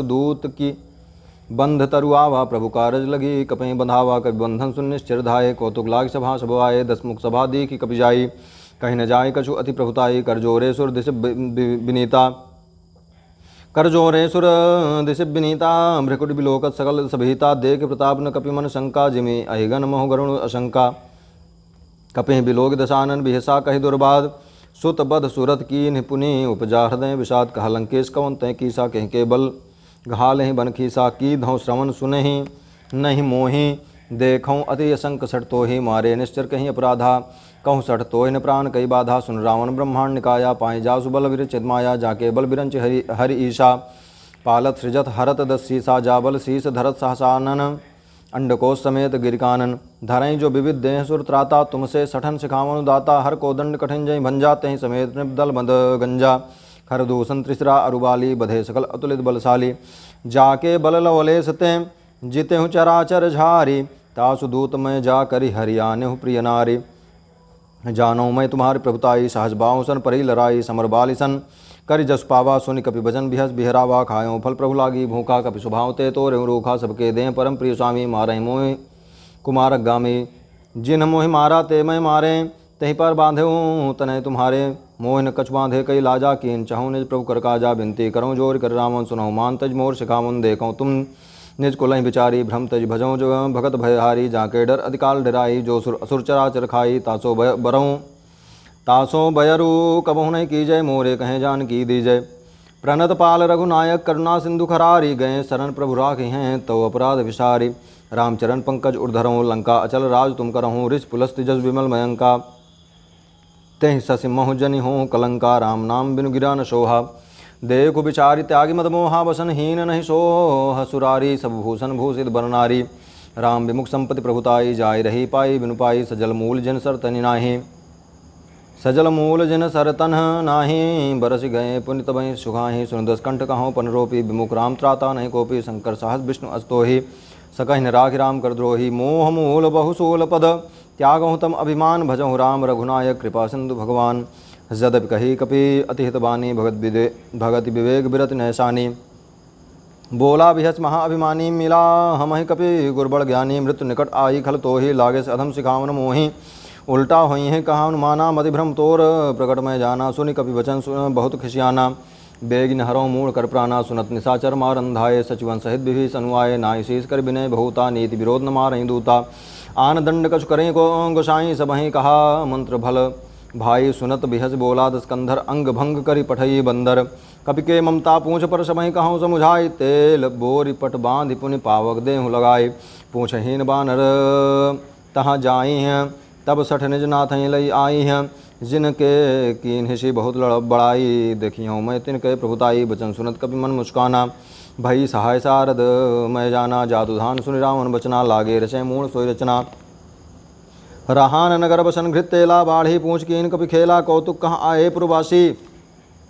दूत की बंध तरुआवा, प्रभु कारज लगी कपहि बंधावा। कभी बंधन सुन निश्चिर धाये, कौतुक लाग सभा सभवाए, दसमुख सभा दीखि कपि जाई, कहीं न जाय कछु अति प्रभुताई। कर जोरे सुर दिश विनीता, कर जोरे सुर दिश विनीता, भ्रकुट बिलोकत सकल सभीता, देख प्रताप न कपि मन शंका, जिमि अहिगन मोह गरुण अशंका। कपिहि बिलोक दशानन बिहसा, कहि दुर्बाद सुत बध सुरत की निपुनि, उपजा हृदय विषाद। कहा लंकेश कवन तय कीसा, कहीं के बल घालहि बन खीसा, की धौ श्रवण सुनहि नहीं मोहि, देखऊँ अति असंक सठ तोहि, मारे निश्चर कहीं अपराधा, कहूँ सठ तोहि न प्राण कई बाधा। सुन रावण ब्रह्मांड निकाया, पाई जासु बल विरचित माया, जाके बल बिरंच हरि ईशा, पालत सृजत हरत दस शीसा, जा बल शीस धरत सहसानन, अंडकोश समेत गिरिकानन। धरई जो विविध देह सुर त्राता, तुमसे सठन सिखावन दाता, हर को दंड कठिन जय भंजा, तहीं समेत दल मद गंजा। खरदूषण त्रिसरा अरुबाली, बधे सकल अतुलित बलशाली, जाके बल लवले सते, जितेहु चराचर झारी, तासु दूत में जा करि हरियानेहु प्रिय नारी। जानो मैं तुम्हारी प्रभुताई, सहज बाहु सन परी लड़ाई, समर बाली सन करि जस पावा। सुनि कपि भजन बिहस बिहरावा, खायो फल प्रभु लागी भूखा, कपि स्वभाव ते तो रेहु रोखा। सबके दें परम प्रिय स्वामी, मारहि मोहि कुमारक गामी। जिन मोहि मारा ते मैं मारे, तहीं पर बांधेऊँ तनय तुम्हारे। मोह न कछ बांधे कई लाजा, कीन चाहूँ निज प्रभु कर काजा। बिनती करऊँ जोर कर रामन, सुनऊ मान तज मोर सिखावन। देखऊँ तुम निज कुलहि विचारी, भ्रम तज भजऊँ जो भगत भयहारी। जाके डर अधिकाल डराई, जो सुर असुर चराचर खाई। तासो बरऊँ तासो बयरू, कबहु नहीं कीजय, मोरे कहें जान की दीजय। प्रणत पाल रघुनायक, करुणा सिंधु खरारी। गए शरण प्रभु राखि हैं, तो अपराध विसारी। रामचरण पंकज उर्धरऊँ, लंका अचल राज तुम करहूँ। रिच पुलस्ति जस विमल मयंका, तेहि शशि महु जनि हों कलंका। राम नाम बिनु गिरा न सोहा, देखु विचारि त्यागी मद मोहा। बसन हीन नहीं सोह सुरारी, सब भूषण भूषित बरनारी। राम विमुख संपत्ति प्रभुताई, जाय रही पाई बिनु पाई। सजल मूल जिन सर तनि नाही, सजल मूल जिन सर तन नाही। बरस गए पुण्य तबहि सुखाहि, सुन दस कंठ कहो पन रोपी। विमुख राम त्राता नहीं कोपी, शंकर सहस विष्णु अस्तोहि। सकहि न राखि राम कर द्रोही, मोह मूल बहुसूल पद। त्यागहु तम अभिमान, भजहु राम रघुनायक। कृपा सिंधु भगवान, यद्यपि कही कपि अति हितबानी। भगति विवेक बिरत नैसानी, बोला बिहस महाअभिमानी। मिला हमहि कपि गुरबड़ ज्ञानी, मृत्यु निकट आई खल तोहि। लागे से अधम सिखावन मोहि, उल्टा हुई है कहा अनुमाना। मति भ्रम तोर प्रकट में जाना, सुनि कपि वचन बहुत खिसियाना। बेगिन हरौ मूढ़ कर प्राणा, सुनत निशाचर मारंधाये। सचिवन सहित विभीष अनुआये, नाई शीस कर विनय बहुता। नीति विरोध न मारहि दूता, आन दंड कछु करें को गोसाई। सबहि कहा मंत्र भल भाई, सुनत बिहस बोला दस्कंधर। अंग भंग करि पठई बंदर, कपि के ममता पूछ पर सबहि कहूँ समुझाई। तेल बोरि पट बांधि पुनि पावक देहु लगाई। पूछहीन बानर तहाँ जाई हैं, तब सठ निज नाथहि लई आई हैं। जिनके कीन हिसी बहुत बड़ाई, देखियों मैं तिनके प्रभुताई। बचन सुनत कपि मन मुस्काना, भई सहाय सारद मैं जाना। जादुधान सुनि रावण बचना, लागे रचय मूढ़ सोई रचना। रहान नगर बसन घृत तेला, बाढ़ी पूछ कीन कपि खेला। कौतुक कहाँ आए पुरवासी,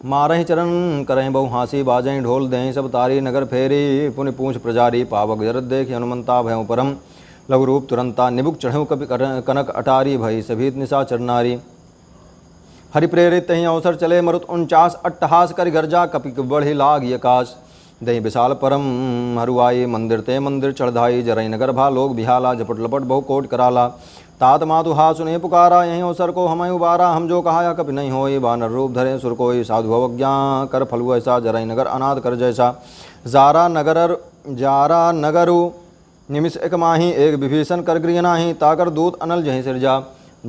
मारहि चरण करहि बहु हासी। बाजहि ढोल देहि सब तारी, नगर फेरी पुनि पूछ प्रजारी। पावक जरत देखि हनुमंता, भयउ परम लघु रूप तुरंता निबुक चढ़ऊ कपि कनक अटारी भई सभी निशाचर नारी। हरि प्रेरित ही अवसर चले मरुत 49 अट्टहास कर गर्जा कपि बढ़े लाग आकाश। दही विशाल परम हरुआई मंदिर ते मंदिर चढ़धाई जरई नगर भा लोग बिहाला झपट लपट बहु कोट कराला। तात मातु हा सुने पुकारा यहीं अवसर को हमें उबारा हम जो कहा कभी नहीं होई बानर रूप धरे सुर कोई साधु अवज्ञा कर फलु ऐसा जरई नगर अनाथ कर जैसा। जारा नगरु निमिष एक माही एक विभीषण कर गृह नाही ताकर दूत अनल जहीं सिरजा।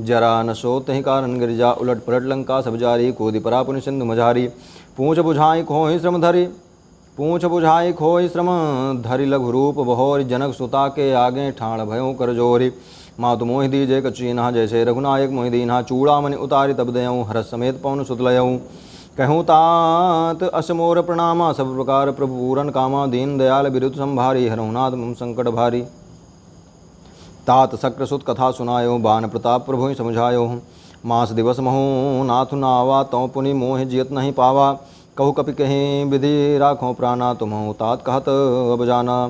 जरा न सो तहीं कारण गिरजा उलट पलट लंका सब जारी कूदि परा पुनि सिंधु मझारी। पूछ बुझाई खोहि श्रम धरी पूछ बुझाई खोई श्रम धरि लघु रूप बहोरी जनक सुता के आगे ठाण भयो कर जोरी। मातु मोहि दीजे कचीना जैसे रघुनायक मोहि दीना चूड़ामणि उतारि तब दयऊँ हरस समेत पवन सुत लयऊँ। कहूँ तात असमोर प्रणामा सब प्रकार प्रभु पूरन कामा दीन दयाल बिरुद संभारी हरहुनाथ मम संकट भारी। तात शक्र सुत कथा सुनायो बान प्रताप प्रभु समझायो। मास दिवस महु नाथु नावा तौ पुनि मोहि जियत नहीं पावा। कहु कपि कहीं विधि राखों प्राणा तुम्हु तात कहत अब जाना।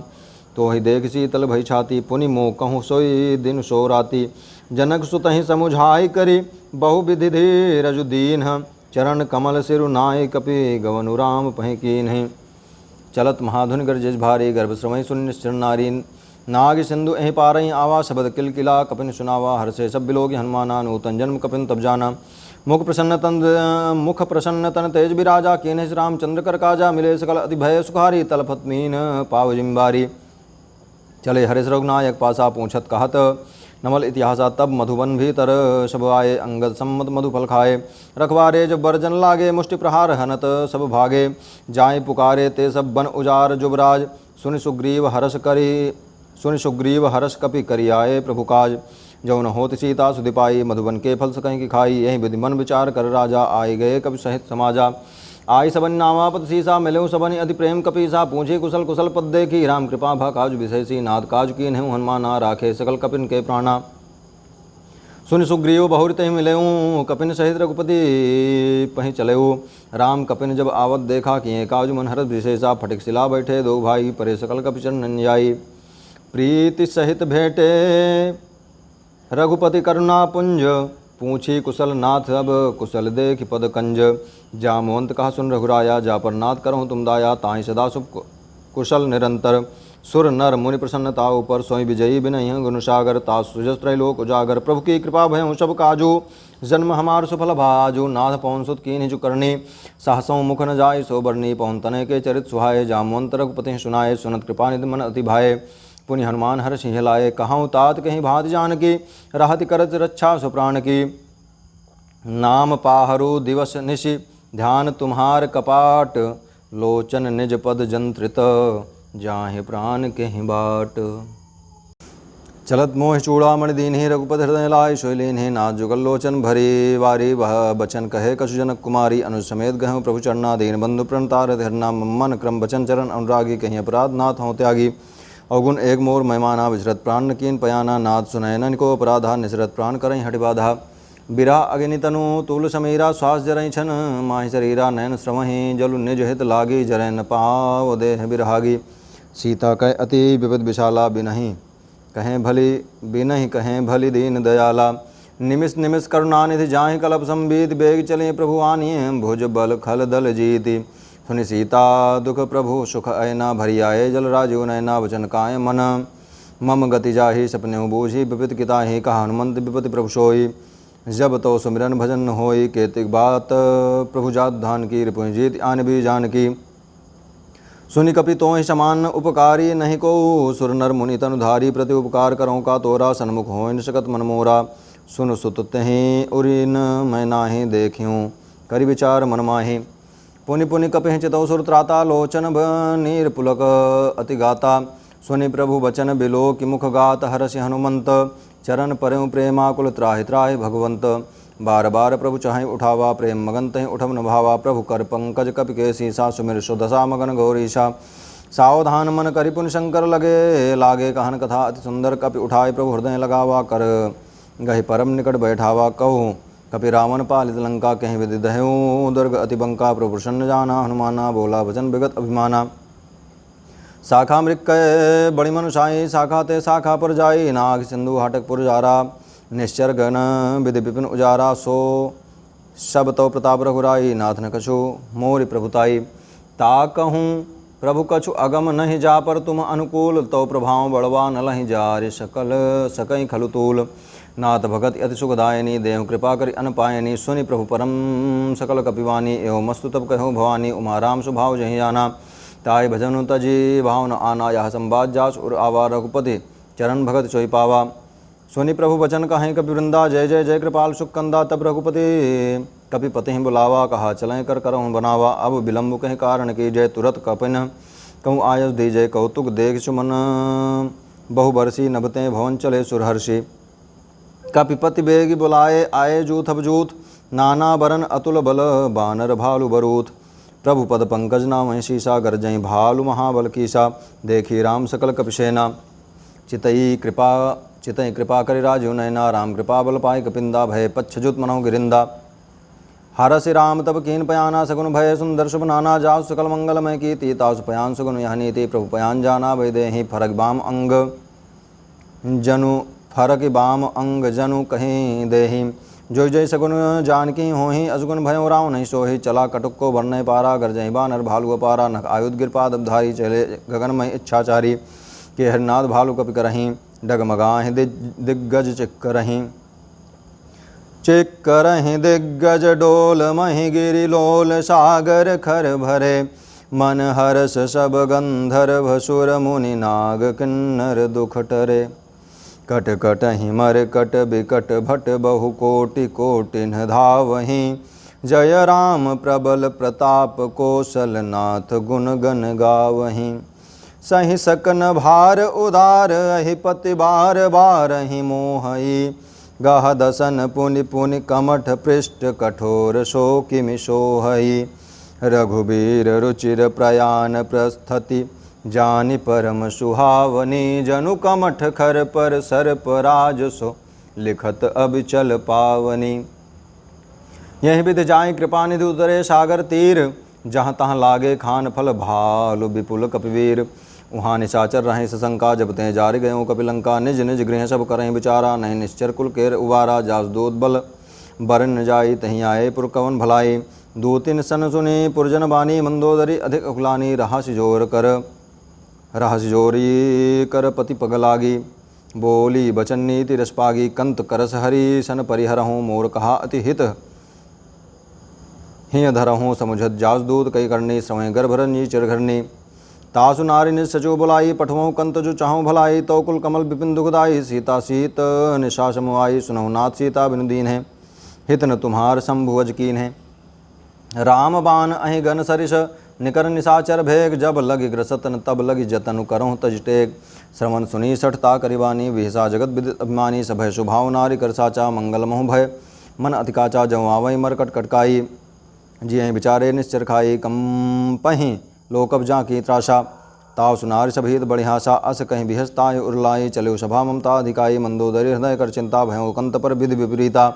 तो ही देख शीतल भई छाती पुनि मोह कहूँ सोई दिन सो राती। जनक सुत ही समुझाई करी बहु विधि धीरजु दीन। चरण कमल सिरु नाय कपि गवनु राम पहि कीन्ह। चलत महाधुन गर्जिज भारी गर्भ श्रमय सुन निश्चर नारी। नाग सिंधु एहि पारई आवा शबद किलकिला कपिन सुनावा हर्षे सब बिलोक हनुमाना नूतन जन्म कपिन तब जाना। मुख प्रसन्न तन तेज बिराजा कीन्ह रामचंद्र कर काजा। मिले सकल अति भय सुखारी तलफत मीन पाव जिम्बारी। चले हरिश रघुनायक पासा पूछत कहत नवल इतिहासा तब मधुबन भीतर सब आए। अंगद सम्मत मधु फल खाए रखवारे जब बरजन लागे। मुष्टि प्रहार हनत सब भागे जाए पुकारे ते सब बन उजार जुबराज। सुनि सुग्रीव हरस कपि करि आए प्रभु काज। जौन होत सीता सुधिपाई मधुबन के फल सकहीं की खाई। यही विधि मन विचार कर राजा आए गए कपि सहित समाजा। आई सबन नामा पद सीसा मिले सबन अति प्रेम कपीसा। पूछे कुशल कुशल पद देखी राम कृपा भा काज विशेषी। नाथ काज की नहीं हनुमाना राखे सकल कपिन के प्राणा। सुनि सुग्रीव बहुरित ही मिलेऊँ कपिन सहित रघुपति पहीं चलेऊ। राम कपिन जब आवत देखा किए काज मन हरत विशेषा। फटिक सिला बैठे दो भाई परे सकल कपि चरण जाई। प्रीति सहित भेंटे रघुपति करुणा पुंज। पूछी कुशल नाथ अब कुशल देख पद कंज। जामवंत कहा सुन रघुराया जा पर नाथ करहूँ तुम दाया। ताहि सदा शुभ कुशल निरंतर सुर नर मुनि प्रसन्नता ऊपर। सोई विजयी बिनहि गुणसागर ता सुजस त्रैलोक उजागर। प्रभु की कृपा भयउ सब काजू जन्म हमार सुफल भाजू। नाथ पवन सुत कीन्हि जो करनी सहसों मुख न जाय सो बरनी। पवन तनय के चरित सुहाए जामवंत रघुपति सुनाए। सुनत कृपा निधि मन अति भाए पुनि हनुमान हर सिंह लाए। कहाँ तात कहीं भात जानकी रहति करत रक्षा सुप्राण की। नाम पाहरु दिवस निशि ध्यान तुम्हार कपाट। लोचन निज पद जंत्रित जाहि प्राण कहीं बाट। चलत मोह चूड़ामणि दीन्हि रघुपति हृदय लाय सोई लीन्हि। नाथ जुगल लोचन भरी वारी वह बचन कहे कछु जनक कुमारी। अनुज समेत गहु प्रभु चरना दीन बंधु प्रणतार धरना। मन क्रम बचन चरण अनुरागी कहीं अपराध नाथ हों त्यागी। अवगुण एक मोर महिमाना विचरत प्राण कीन पयाना। नाथ सुनयनन को अपराधा निसरत प्राण करई हटि बाधा। बिरा अग्नि तनु तूल समीरा श्वास जरई छन माहि शरीरा। नयन श्रमहि जलु निज हित लागी जरै न पाव देह बिरहागी। सीता कह अति विपद विशाला बिनहि कहें भली दीन दयाला। निमिष निमिष करुणानिधि जाहि कलप संबीत। बेग चले प्रभु आनिए भुज बल खल दल जीति। सुनि सीता दुख प्रभु सुख ऐना भरी आए। जल राजीव नैना वचन काय मन मम गति जाहि। सपने बूझी विपत किताहि कहा हनुमंत विपति प्रभु सोई। जब तो सुमिरन भजन होई केतिक बात प्रभु जात धान की। रिपुनि जीत आन भी जानकी सुनि कपि तोहि समान उपकारी। नहीं को सुर नर मुनि तनुधारी। प्रति उपकार करो का तोरा सन्मुख होय न सकत मन मोरा। सुन सुत तहि उरिन मैं नाहि देखियूँ करि विचार मन माहि। पुनि पुनि कपिहि चितौ सुर त्राता लोचन नीर पुलक अति गाता। सुनि प्रभु बचन बिलो कि मुख गात हरसि हनुमंत। चरण परयु प्रेमाकुल त्राहि त्राहि भगवंत। बार बार प्रभु चाहे उठावा प्रेम मगन तहि उठब न भावा। प्रभु कर पंकज कपि के सीसा सुमिर सुदशा मगन गौरीशा। सावधान मन करि पुनि शंकर लागे कहन कथा अति सुंदर। कपि उठाए प्रभु हृदय लगावा कर गहि परम निकट बैठावा। कहूँ कपि रावण पालित लंका कहीं विधि दह्यूँ दुर्ग अति बंका। प्रभु प्रसन्न जाना हनुमाना बोला वचन विगत अभिमाना। शाखा मृक्कय बड़ी मनुषाई शाखा ते शाखा पर जाई नाग सिंधु हाटकपुर जारा निश्चर गण विधि विपिन उजारा सो शब तो प्रताप रघुराई नाथ न कछु मोरि प्रभुताई ता कहूँ प्रभु कछु अगम नहीं जा पर तुम अनुकूल तो प्रभाव बड़वा न लहि जा रे सकल सकई खलुतूल नाथ भगत अति सुखदायनी देव कृपा करि अनपायनी सुनि प्रभु परम सकल कपिवानी एवं मस्तु तब कहो भवानी उमा राम स्वभाव जहि जाना ताय भजनु तजी भाव न आना यह संवाद जास उर आवा रघुपति चरण भगत चोई पावा सुनि प्रभु वचन कहें कपि वृंदा जय जय जय कृपाल सुकंदा तब रघुपति कपिपति बुलावा कहा चलें कर करहूँ बनावा अब विलम्ब कहीं कारण की जय तुरत कपिन कहूँ आयस दी जय कौतुक देख सुमन बहु बरसी नभते भवन चले सुरहर्षि कपिपति बेगी बुलाए आए जूथ अबजूथ नाना बरन अतुल बल बानर भालु बरूथ प्रभु पद पंकज नाम शीशा गरजई भालु महाबल कीसा देखी राम सकल कपिसेना चितई कृपा करि राजु नयना राम कृपा बल पाई कपिंदा भय पच्छजुत मनोह गिरिंदा हरसि राम तब कीन पयाना सगुन भय सुंदर शुभ नाना जासु सकल मंगलमय कीति तासु पयान सगुन यह नीति प्रभु पयान जाना भय देहि फरक बाम अंग जनु कहीं देहि जो जय सगुन जानकी होहि असगुन भयो राव नहीं सोहि चला कटुक को वर्णय पारा गरजहि बानर भालु अपारा नख आयुध गिरपाद अबधारी चले गगनमय इच्छाचारी के हरिनाथ भालु कपि करहीं डगमगाहि दिग्गज चिक्करहि दिग्गज डोल महि गिरि लोल सागर खर भरे मन हरस सब गंधर्व सुर मुनि नाग किन्नर दुख टरे कट कट हिमर कट बिकट भट बहु कोटि कोटिन धावहि जय राम प्रबल प्रताप कौशल नाथ गुण गण गावहि सहि सकन भार उदार अहिपति बार बारहि मोहई गह दसन पुनि पुनि कमठ पृष्ठ कठोर शोकिमि सोहई रघुबीर रुचिर प्रयाण प्रस्थति जानि परम सुहावनी जनु कमठ खर पर सर्प राज सो लिखत अब चल पावनी यही विधि जाय कृपा निधि उतरे सागर तीर जहाँ तहाँ लागे खान फल भालु विपुल कपिवीर वहाँ निशाचर रहें सशंका जब तें जारि गयों कपिलंका निज निज गृह सब करें विचारा नहीं निश्चर कुल केर उबारा जास दूत बल बरन न जाई तहीं आए पुरकवन भलाई दूतिन सन सुनी पुरजन बानी मंदोदरी अधिक अकुलानी रहस्य जोरी कर पति पग लागी बोली बचन नीति रसपागी कंत करस हरि सन परिहरहूँ मोर कहा अति हित हिय धरहूँ समुझत जास दूत कई करनी समय गर्भरनी चिरघरनी तासु नारी निज सचो बुलाई पठवों कंत जो चाहूँ भलाई तो कुल कमल विपिन दुखदाई सीता सीत निशा समुआई सुनहु नाथ सीता बिनु दीन है हित न तुम्हार शंभुवज कीन है राम बान अहि गन सरिस निकर निशाचर भेग जब लग ग्रसतन तब लग जतनु करहु तज टेक श्रवण सुनी सठता करिबानी विहिसा जगत विदित अभिमानी सभय शुभाव नारी कर साचा मंगल मोह भय मन अतिकाचा जवावई मरकट कटकाई जियहि विचारे निश्चर खाई कंपहि लोकब जा की त्रासा ताव सुनार सभीत बढ़िहासा अस कहीं बिहस्ताय उर्लाई चलो सभा ममता अधिकाई मंदोदरी हृदय कर चिंता भयो कंत पर विधि विपरीता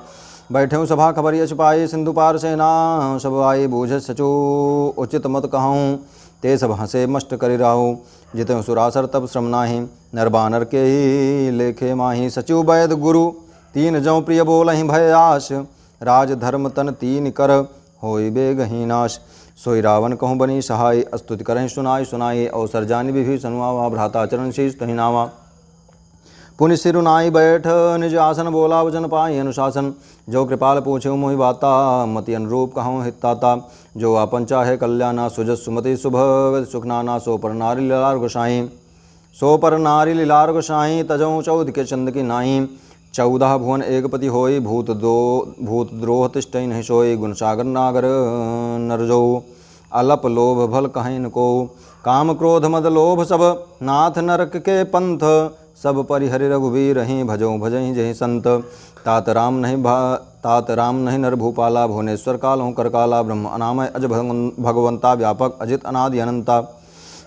बैठे सभा खबर यश पाई सिंधु पार सेना सब आई बूझ सचो उचित मत कहूँ ते सब हंसे मष्ट करि राहु जिते सुरासर तब श्रम नाही नरबानर के ही लेखे माही सचिव वैद गुरु तीन जौ प्रिय बोलहि भय आश राज धर्म तन तीन कर होई बेगही नाश सोई रावण कहूँ बनी सहाय स्तुति करें सुनाई अवसर जानि विभीषण वा भ्राता चरण शीष तहि नावा पुनि सिरुनाई बैठ निज आसन बोला वचन पाई अनुशासन जो कृपाल पूछे मोहि बाता मति अनुरूप कहूँ हिताता जो आपन चाहे कल्याणा सुजस सुमति शुभ सुखनाना सो पर नारी लीलार गोसाई तजौ चौद के चंद की नाई 14 भुवन एक पति होई भूत द्रोह तिष्ठई नहीं सोई गुण सागर नागर नरजो अलप लोभ भल कहीं को काम क्रोध मद लोभ सब नाथ नरक के पंथ सब परिहरि रघुवीर ही भजो भजहि जहि संत तात राम नहीं नर भूपाला भुवनेश्वर काल हूँ करकाला ब्रह्म अनामय अज भगवंता व्यापक अजित अनादि अनंता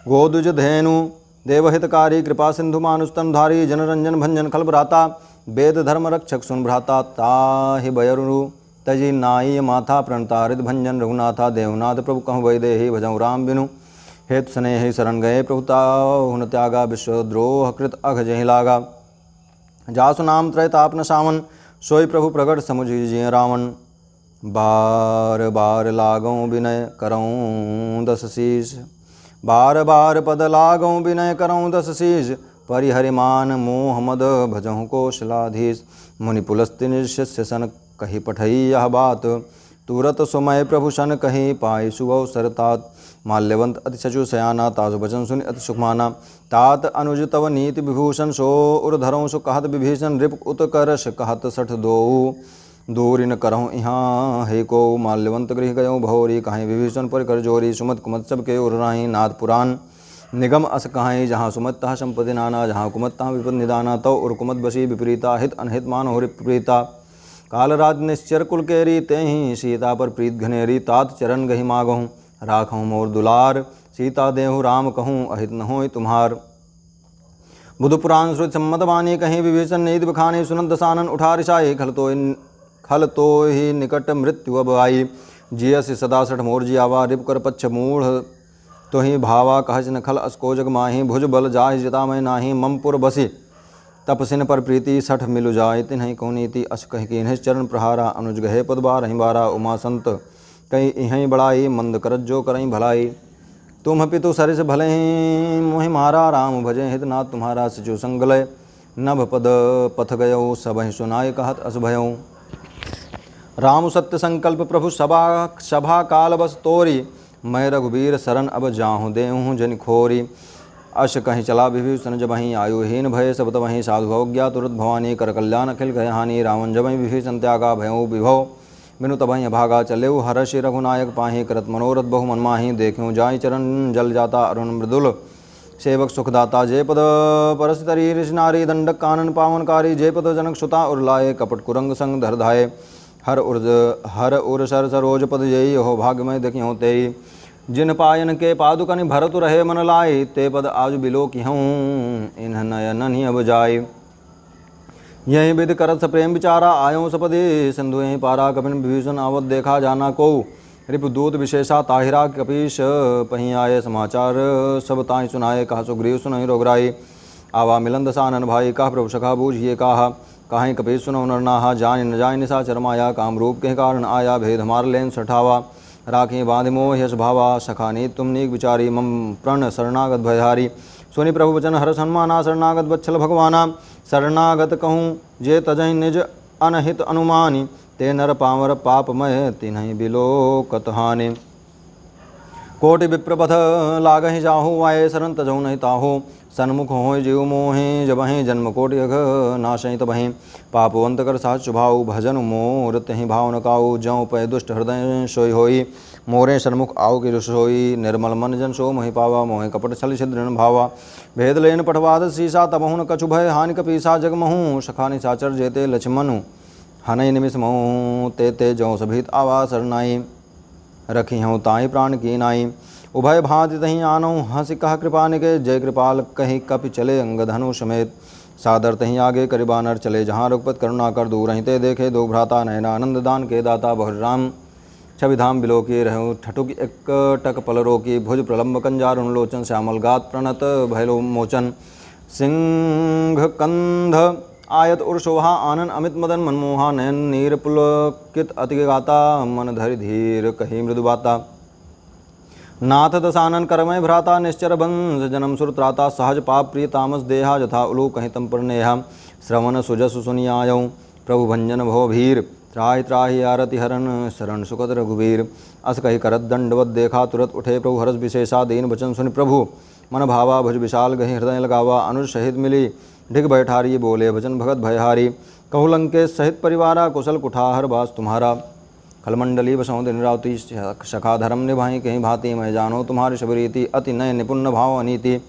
गोदुज धेनु देवहितकारी कृपा सिंधु मानुस्तनधारी जनरंजन भंजन खल भ्राता वेद धर्म रक्षक सुन भ्राता ताहि बयरु तजि नाई माथा प्रणता हृद भंजन रघुनाथा देवनाथ प्रभु कहूँ वैदेही भजऊ राम बिनु हेतु स्नेह शरण गए प्रभुताहुन त्यागा विश्वद्रोह कृत अघ जहि लागा। जासु नाम त्रैताप न सावन सोई प्रभु प्रगट समुझ जिय रावण। बार बार लागों विनय करऊँ दस शीश, बार बार पद लागों विनय करऊँ दस शीश। परिहरिमान मोह मद भजहु कौशलाधीश। मुनि पुलस्त्य निर्शिष्य सन कही पठई यह बात। तुरत सुमय प्रभु सन कही पाई सुअवसर तात। माल्यवंत अति सचु सयाना तासु बचन सुनि अति सुखमाना। तात अनुज तव नीति विभूषण सो उर धरऊँ सु कहत विभीषण। रिप उत्कर्ष कहत सठ दोऊ दूरी न करहूँ यहाँ हे को। माल्यवंत गृह गयो भौरी कहीं विभीषण पर कर जोरी। सुमत कुमत सब के उर राही नाथ पुराण निगम अस कहाई। जहाँ सुमत तहाँ संपत्ति नाना जहाँ कुमत तहाँ विपद निदाना। तव उर कुमत बसी विपरीता हित अनहित मान हो विपरीता। कालराज निश्चर कुल केरी तेहि सीता पर प्रीत घनेरी। तात चरण गही मागहूँ राखहूँ मोर दुलार। सीता देहु राम कहूँ अहित न होय तुम्हार। बुधु पुराण श्रुति सम्मत वाणी कहीं विभीषण नीति बखानी। सुनत दसानन उठा रिसाई खल तो ही निकट मृत्यु अब आई। जियसि सदा सठ मोर जियावा रिप कर पच्छ मूढ़ तो ही भावा। कहच न खल अस्को जग माही भुज बल जाहि जिता मैं नाही। ममपुर बसी तपसिन पर प्रीति सठ मिलु जाय तिन्हि को नीति। अस कह कीन्हि चरण प्रहारा अनुज गहे पद बारहि बारा। उमा संत कहीं इहीं बड़ाई मंद करत जो करहीं भलाई। तुम पितु सरिस भले मोहि मारा राम भजे हित नाथ तुम्हारा। सिचु संगलय नभ पद पथ गयो सबहि सुनाय कहत अस भयऊ। राम सत्य संकल्प प्रभु सभा काल बस तोरी। मैं रघुबीर शरण अब जाहूँ देहूँ जन खोरी। अश कहीं चला विभीषण जब वहीं आयुहीन भय सब तब वहीं साधु भवज्ञा तुरत भवानी कर कल्याण अखिल गय हानि। रावण जब वहीं विभीषण त्यागा भयऊ विभव बिनु तब वहीं भागा चलेऊ। हर्षि रघुनायक पाही करत मनोरथ बहु मन माही। देखूँ जाय चरण जल जाता अरुण मृदुल सेवक सुखदाता। जय पद परस तरी ऋषि नारी दंडक कानन पावनकारी। जय पद जनक सुता उर्लाए कपट कुरंग संग धर धाये। हर उर सर सरोज पद जयी हो भाग्यमय देखियो तेई। जिन पायन के पादुकनि भरतु रहे मन लाई। ते पद आज बिलो की हूँ इन्ह नयन ही अब जाय। यही विधि करत प्रेम विचारा आयो सपदे सिंधु यहीं पारा। कपिन विभीषण आवत देखा जाना को रिपु दूत विशेषा। ताहिरा कपीश पही आये समाचार सब ताहि सुनाए। कहा सुग्रीव सुनहि रोगराई आवा मिलन दसानन भाई। कहा प्रभु सखा बूझिए कहा कहीं कपीश सुनो नरनाहा। जान न जाय निशा चरमाया काम रूप के कारण आया। भेद हमार लेन सठावा राखी बांध मोह यश भावा। सखानी तुम नीक विचारी मम प्रण शरणागत भयहारी। सुनि प्रभु वचन हर सन्माना शरणागत बच्छल भगवाना। शरणागत कहूँ जे तजहि निज अनहित अनुमानी। ते नर पामर पापमय तिन्हि बिलोकत हानि। कोटि विप्रपथ लागहि जाहु आये शरण तजहु नहीं ताहु। सन्मुख होय जीव मोहि जबहि जन्म कोटि अघ नाशहि तबहि। पापवंत कर साच सुभाऊ भजन मोर तहि भाव न काऊ। जौ पय दुष्ट हृदय सोई होई मोरे सन्मुख आओ कि सोई। निर्मल मन जन सो मोहि पावा मोहि कपट छल छिद्र भावा। भेद लेन पठवाद सीसा तबहु न कछु भय हानि कपीसा। जगमहु सखानि साचर जेते लक्ष्मनु हनई निमिष महु। ते जौ सभित आवा सरनाई रखी हूँ ताई प्राण की नाई। उभय भांति तहीं आनौ हंसि कह कृपा निके। जय कृपाल कहीं कपि चले अंगधनु समेत। सादर तहीं आगे करि बानर चले जहाँ रघुपत करुणा कर दूर। ते देखे दो भ्राता नयना आनंद दान के दाता। बहु राम छवि धाम बिलोकी रहूँ ठठुक एक टक पल रोकी। भुज प्रलम्ब कंजारुण लोचन श्यामल गात प्रणत भैलो मोचन। सिंह कंध आयत उर शोभा आनन अमित मदन मनमोहा। नयन नीर पुलकित अति गाता मन धरि धीर कही मृदु बाता। नाथ दसानन करमय भ्राता निश्चर बंश जन्म सुर त्राता। सहज पाप प्रिय तामस देहा जथा उलू कहीं तम पर नेहा। श्रवण सुजस सुनि आयौ प्रभु भंजन भव भीर। त्राहि त्राहि आरति हरण शरण सुखद रघुवीर। अस कही करत दंडवत देखा तुरत उठे प्रभु हरस विशेषा। दीन वचन सुनि प्रभु मन भावा भुज विशाल गही हृदय लगावा। अनुज सहित मिली ढिग बैठारी बोले भजन भगत भयहारी। कहु लंकेश सहित परिवारा कुशल कुठार बास तुम्हारा। खलमंडली बसों दिन रावती सखा धर्म निभाई कहीं भांति। मैं जानो तुम्हारी शबरीति अति नय निपुण भाव अनीति।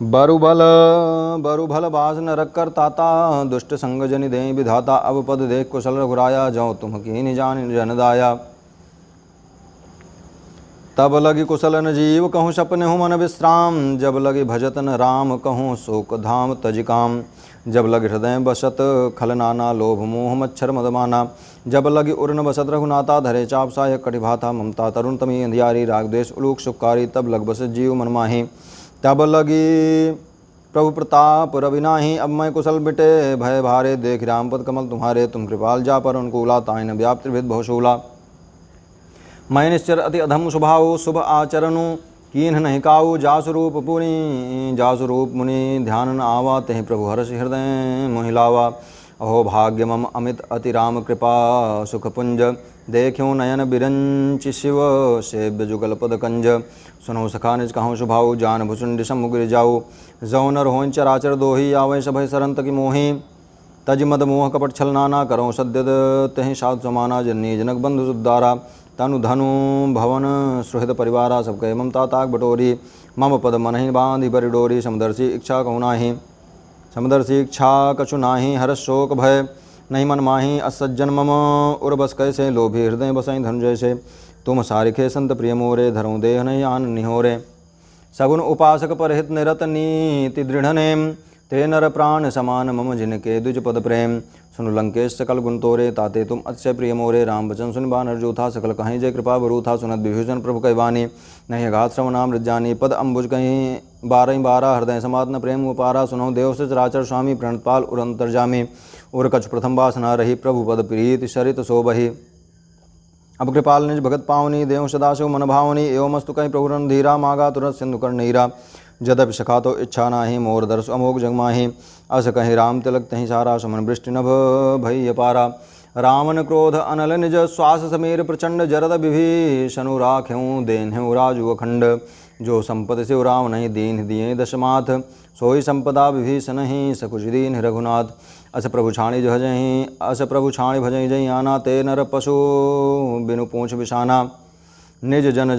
बरु भल बास न रखकर ताता। दुष्ट संग जनि दें विधाता। अब पद देख कुशल रघुराया जौ तुम की जान जनदाया। तब लगी कुशल न जीव कहूँ सपने हूँ मन विश्राम। जब लगी भजत न राम कहूँ शोक धाम तजिकाम। जब लग हृदय बसत खल नाना लोभ मोह मच्छर मदमाना। जब लग उर्न बसत रघुनाथा धरे चाप सहायक कटिभाथा ममता तरुण तमी अंधियारी राग द्वेष उलूक सुखकारी। तब लग बस जीव मन माही तब लगी प्रभु प्रताप रवि नाही। अब मैं कुशल बिटे भय भारे देख राम पद कमल तुम्हारे। तुम कृपाल जा पर अनुकूला ताइन व्याप्त त्रिभिद बहुशूला। मैं निश्चर अति अधम स्वभाव शुभ आचरणु कीन्ह नहीं काऊ। जासु रूप मुनि ध्यान न आवा तहि प्रभु हर्ष हृदय मोहिलावा। अहो भाग्य मम अमित अति राम कृपा सुख पुंज। देखियो नयन बिरंच शिव सेव्य जुगल पद कंज। सुनो सखा निज कहूँ शुभाऊ जान भुचुंड समुग्र जाऊ। जौ नर हों चराचर दोही आवे सभय सरंत की मोही। तज मद मोह कपट छल नाना करो सद्यद तहि साधु समाना। जननी जनक बंधु सुद्दारा तनु धनु भवन सुहृद परिवारा। सब कहे ममता ताक बटोरी मम पद मनहि बांधि बरि डोरी। समदर्शी इच्छा कहु नाही समदर्शी इच्छा कछु नाही। हर्ष शोक भय नहीं मन माही असज्जन मम उर बस कैसे। लोभी हृदय बसई धनुजय से तुम सारिखे संत प्रिय मोरे। धरऊँ देह नहीं आन निहोरे सगुन उपासक परहित निरत नीति दृढ़ नेम। ते नर प्राण समान मम जिनके द्विज पद प्रेम। सुनु लंकेश सकल गुण तोरे ताते तुम अतिशय प्रिय मोरे। राम बचन सुन बानर जो था सकल कहीं जय कृपा बरू था। सुनत विभीषण प्रभु कैवानी नहीं अगाध श्रवणाम रज्जानी। पद अम्बुज कहीं 12 हृदय समात्न प्रेम उपारा। सुनो देव से चराचर स्वामी प्रणतपाल उरंतरजामी। उर कछ प्रथम वासना रही प्रभु पद प्रीति सरित शोभहि। अब कृपाल निज भगत पावनी देव सदाशिव मन भावनी। एवमस्तु कहीं प्रभु रणधीरा मागा तुरंत सिंधु कर नीरा। जदपि सखा तो इच्छा नाही मोर दर्श अमोघ जगमाही। अस कहीं राम तिलक तहीं सारा सुमन वृष्टि नभ भई पारा। रावण क्रोध अनल निज श्वास समीर प्रचंड। जरद विभीषणु राख्यूं देन्हु राजु अखंड। जो संपद शिव राम नहीं दीन दिए दशमाथ। सोई संपदा विभीषण ही सकुच दीन रघुनाथ। अस प्रभु छाणी भजई जई आना। ते नर पशु बिनु पूछ बिछाना। निज जन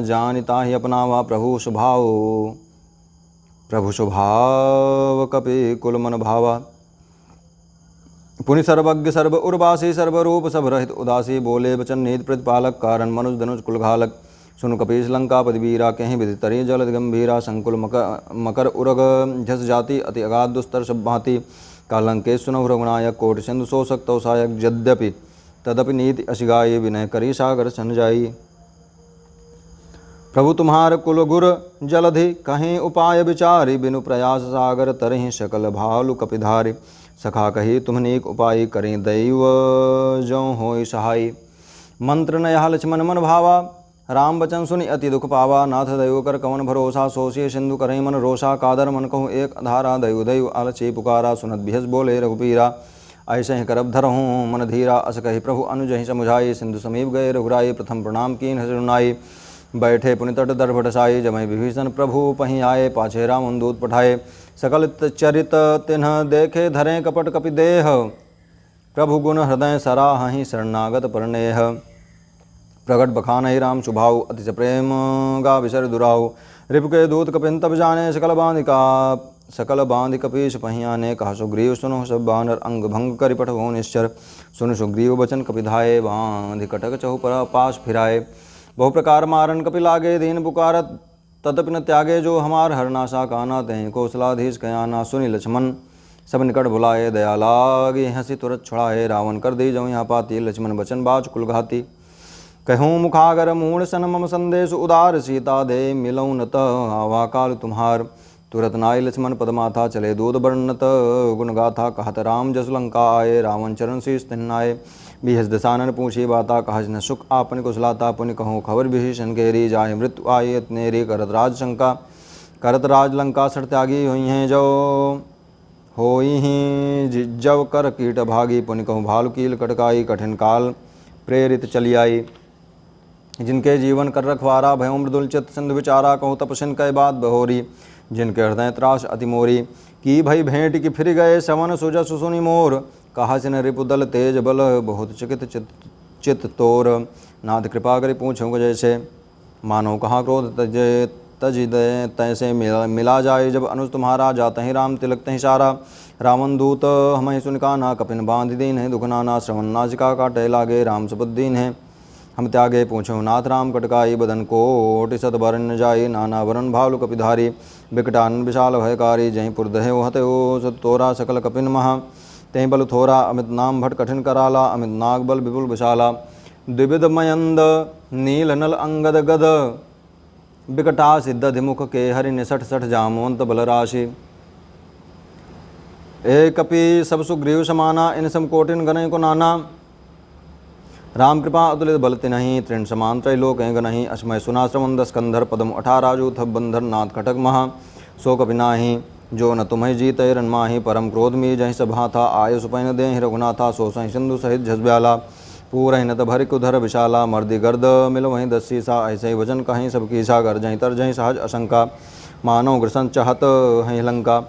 जानि ताहि अपनावा। प्रभु स्वभाव कपि कुल मन भावा। पुनि सर्वज्ञ सर्व उर्वासी सर्वरूप सब रहित उदासी। बोले वचन नीत प्रतिपालक कारण मनुज धनुज कुलघालक। सुनु कपीस लंकापति वीरा कहीं विधि तरी जलद गंभीरा। संकुल मकर उरग झस जाति अति अगाध दुस्तर सब भांति। कालंकेश सुनहु रघुनायक कोटि सिंधु शोषक तव सहायक। यद्यपि तदपि नीति अशिगाई विनय करी सागर सन जाई। प्रभु तुम्हार कुल गुर जलधि कहीं उपाय विचारी। बिनु प्रयास सागर तरहि सकल भालु कपिधारी। सखा कही तुम्हनीक उपाय करें दैव जो होय सहाय। मंत्र नया लक्ष्मण मन भावा राम बचन सुनि अति दुख पावा। नाथ दैव कर कवन भरोसा सोसिए सिंधु करें मन रोषा। कादर मन कहूँ एक धारा दैव दैव आलची पुकारा। सुनत बिहस बोले रघुपीरा ऐसे ही करब धरहूँ मन धीरा। अस कही प्रभु अनुज ही समुझाई। सिंधु समीप गए रघुराई प्रथम प्रणाम कीन हसुनाई। बैठे पुनि तट दर्भ ढसाई। जमय विभीषण प्रभु पहीं आए। पाछे राम दूत पठाए सकल चरित तिन्ह देखे। धरे कपट कपि देह प्रभु गुण हृदय सराहि। शरणागत परनेह प्रगट बखानहि राम शुभाऊ। अतिश प्रेम गा विसर दुराऊ। रिपु के दूत कपिन तब जाने सकल बांधि कपीश पहियाने। कहा सुग्रीव सुनो सब बानर अंग भंग करि पठवो निश्चर। सुन सुग्रीव बचन कपिधाये बांधि कटक चहु पर पास फिराए। बहु प्रकार मारन कपि लागे दीन पुकारत। तदपि न त्यागे जो हमार हरनाशा काना। तहीं कौशलाधीश कयाना। सुनि लक्ष्मण सब निकट बुलाए। दया लागे हंसी तुरत छुड़ाए। रावण कर दी जऊँ यहाँ पाती। लक्ष्मण बचन बाच कुल घाती। कहूँ मुखागर मूण सन मम संदेश उदार। सीता दे मिलऊँ नत आवा काल तुम्हार। तुरत नाय लक्ष्मण पदमाथा चले दूध वर्णत गुण गाथा। कहत राम जस लंका आए। रावण चरण शीस तिन्नाए। बिहस दसानन पूछी बाता। कहज न सुख आपन कुशलाता। पुनि कहूँ खबर विभीषण केरी। जाहि मृत्यु आई नेरी। करत राज लंका सठ त्यागी हुई हैं जो होई ही जव कर कीट भागी। पुनि कहूँ भालु कील कटकाई। कठिन काल प्रेरित चली आई। जिनके जीवन कर रखवारा। भयो मृदुल चित सिंधु विचारा। कहूँ तपसिन कै बात बहोरी। जिनके हृदय त्रास अति मोरी। की भई भेंट की फिर गए सवन सुजस सुनि मोर। कहा सिन रिपुदल तेज बल बहुत चिकित चित तोर। नाथ कृपा करि पूछूँ जैसे मानो कहाँ क्रोध तज तैसे मिला जाए। जब अनुज तुम्हारा जाता ही राम तिलक तहीं सारा। रावण दूत हमें सुनकाना। कपिन बांध दीन है दुख नाना। श्रवण नासिका काटे लागे। राम शपथ दीन है हम त्यागे पूछो नाथ राम कटकाई बदन कोटि सत बरन जाई नाना वरण भालु कपिधारी बिकटान विशाल भयकारी जहीं पुरदहे हते ओ सत तोरा सकल कपिन महा तहीं बल थोरा अमित नाम भट कठिन कराला अमित नाग बल विपुल विशाला द्विविध मयंद नील नल अंगद गद बिकटा सिद्धधिमुख के हरि निसठ सठ जामवंत बलराशि एक कपि सब सुग्रीव समाना इन सम कोटिन गणय को नाना राम कृपा अतुलित बल तिनहि तृण समान त्रैलोक गणहि अश्मय सुनाश्रमंद स्कंधर पदम 18 राजू थप बंधर नाथ खटक महा सो कपि नाही जो न तुम्हें जीत रनमाही परम क्रोध मी जहि सभा था आयु सुपैन दे रघुनाथा सो सहि सिंधु सहित झसब्याला पूर नत भर कुधर विशाला मर्दी गर्द मिल वहीं दस्सी सा ऐसे ही वजन कहीं सबकी सागर जहीं तर जहीं सहज असंका मानव ग्रसन चहत हैं लंका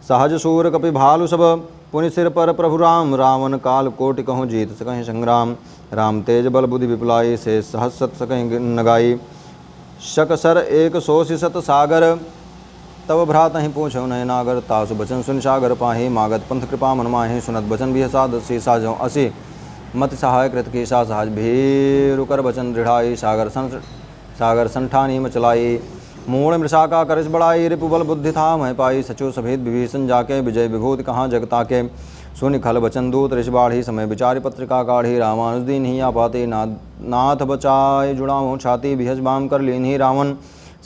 सहज सूर कपि भालु सब पुनि सिर पर प्रभु राम रावण काल कोटि कहूँ जीत सकहीं संग्राम राम तेज बल बुद्धि विपुलाई से सहस सत सकहीं नगाई शक सर एक सोसि सत सागर तब भ्रात ही पूछो नय नागर तासु बचन सुन सागर पाही मागत पंथ कृपा मन माही सुनत बचन भी साध सी जो असी मत सहाय कृत की सा सहज भीरु कर बचन दृढ़ाई सागर संठानी मचलाई मूल मृषा का करस बढ़ाई रिपुबल बुद्धि था मह पाई सचो सभेद विभीषण जाके विजय विभूति कहाँ जगता के सुनि खल बचन दूत ऋषि बाढ़ी समय विचारी पत्रिका काढ़ी रामानुज दीन ही आपाते नाथ बचाए जुड़ाऊँ छाती बिहज बाम कर लीन ही रावण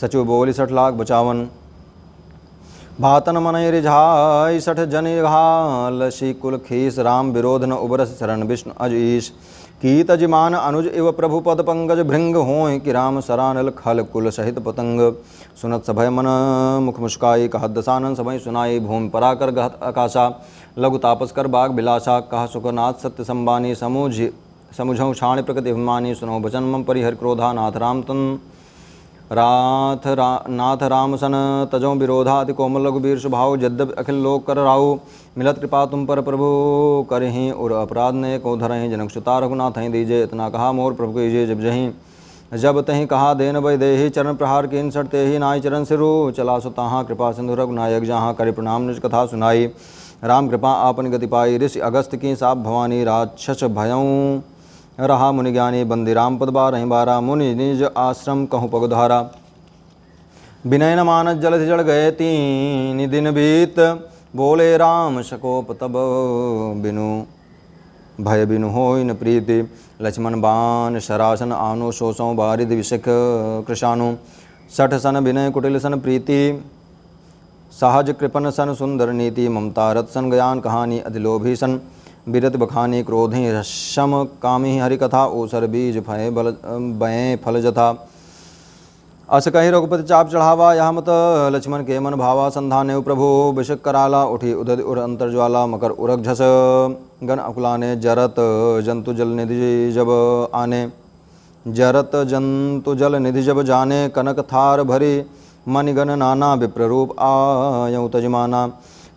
सचो बोली 60 लाख बचावन भातन मनय रिझाई 60 जन घाल कुल खीस राम विरोधन उबरस शरण विष्णु अजीश कीत जिमान अनुज इव प्रभु पद पंकज भृंग होय कि राम सरानल खल कुल सहित पतंग सुनत सभय मन मुख मुस्काई कहत दसानन समय सुनाई भूमि पराकर गहत आकाशा लघु तापस कर बाग बिलासा कह सुखनाथ सत्य संबानी समुझौ छाण प्रकृति अभिमानी सुनो भजन मम परिहर क्रोधा नाथ राम तन नाथ राम सन तजों विरोधा अति कोमल लघुबीर स्वभाव यद्यपि अखिल लोक कर राहु मिलत कृपा तुम पर प्रभु करहीं और अपराध ने को धरहीं जनक सुता रघुनाथ ही दीजे इतना कहा मोर प्रभु कीजिए जब तहीं कहा देन वै देहि चरण प्रहार कीन सटते ही नाई चरण सिरु चला सुताहा कृपा सिंधु रघुनायक जहाँ करि प्रणाम निज कथा सुनाई राम कृपा आपन गति पाई ऋषि अगस्त की साप भवानी राक्षस भयऊँ रहा मुनि ज्ञानी बंदी राम पद बारहि बारा मुनि निज आश्रम कहूँ पगधारा विनय न मानस जलधि जड़ गए 3 दिन बीत बोले राम शकोप तब बिनु भय बिनु होई न प्रीति लक्ष्मण बाण शरासन आनु शोषों बारिद विशिख कृशानु 60 सन विनय कुटिल सन प्रीति सहज कृपन सन सुंदर नीति ममता रत सन ज्ञान कहानी अधिलोभी सन बिरत बखानी क्रोधि रशम कामी हरिकथा ओसर बीज भय बल बय फल जथा अस कही रघुपति चाप चढ़ावा यह मत लक्ष्मण के मन भावा संधाने प्रभु बिशक कराला उठी उदद उर अंतर ज्वाला मकर उरग झस गण अकुलाने जरत जंतु जल निधि जब आने जरत जंतु जल निधि जब जाने कनक थार भरी मणिगण नाना विप्ररूप आयु तजमाना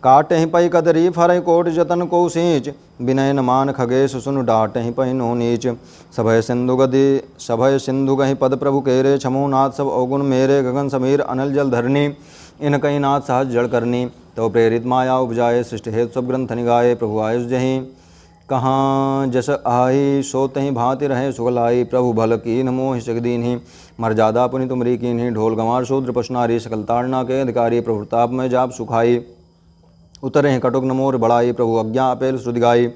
काटे ही पई कदरी फरई कोट जतन को सींच विनय न मान खगेश सुन डाट ही पई नो नीच सभय सिंधु गहि पद प्रभु केरे छमो नाथ सब अवगुण मेरे गगन समीर अनल जल धरनी इन कई नाथ सहज जड़ करनी तो प्रेरित माया उपजाए सृष्टि हेतु सब ग्रंथ निगाए प्रभु आयुष जहीं कहाँ जस आई सो तहीं भांति रहे सुगलाई प्रभु भल कीन मोहि जगदीन ही मर्यादा पुनि तुमरी कीन ही ढोल गंवार शूद्र पशुनारी सकल ताड़ना के अधिकारी प्रभु ताप में जाप सुखाई उतरे हैं कटुक नमोर बढ़ाई प्रभु अज्ञा अपेल श्रुति गाई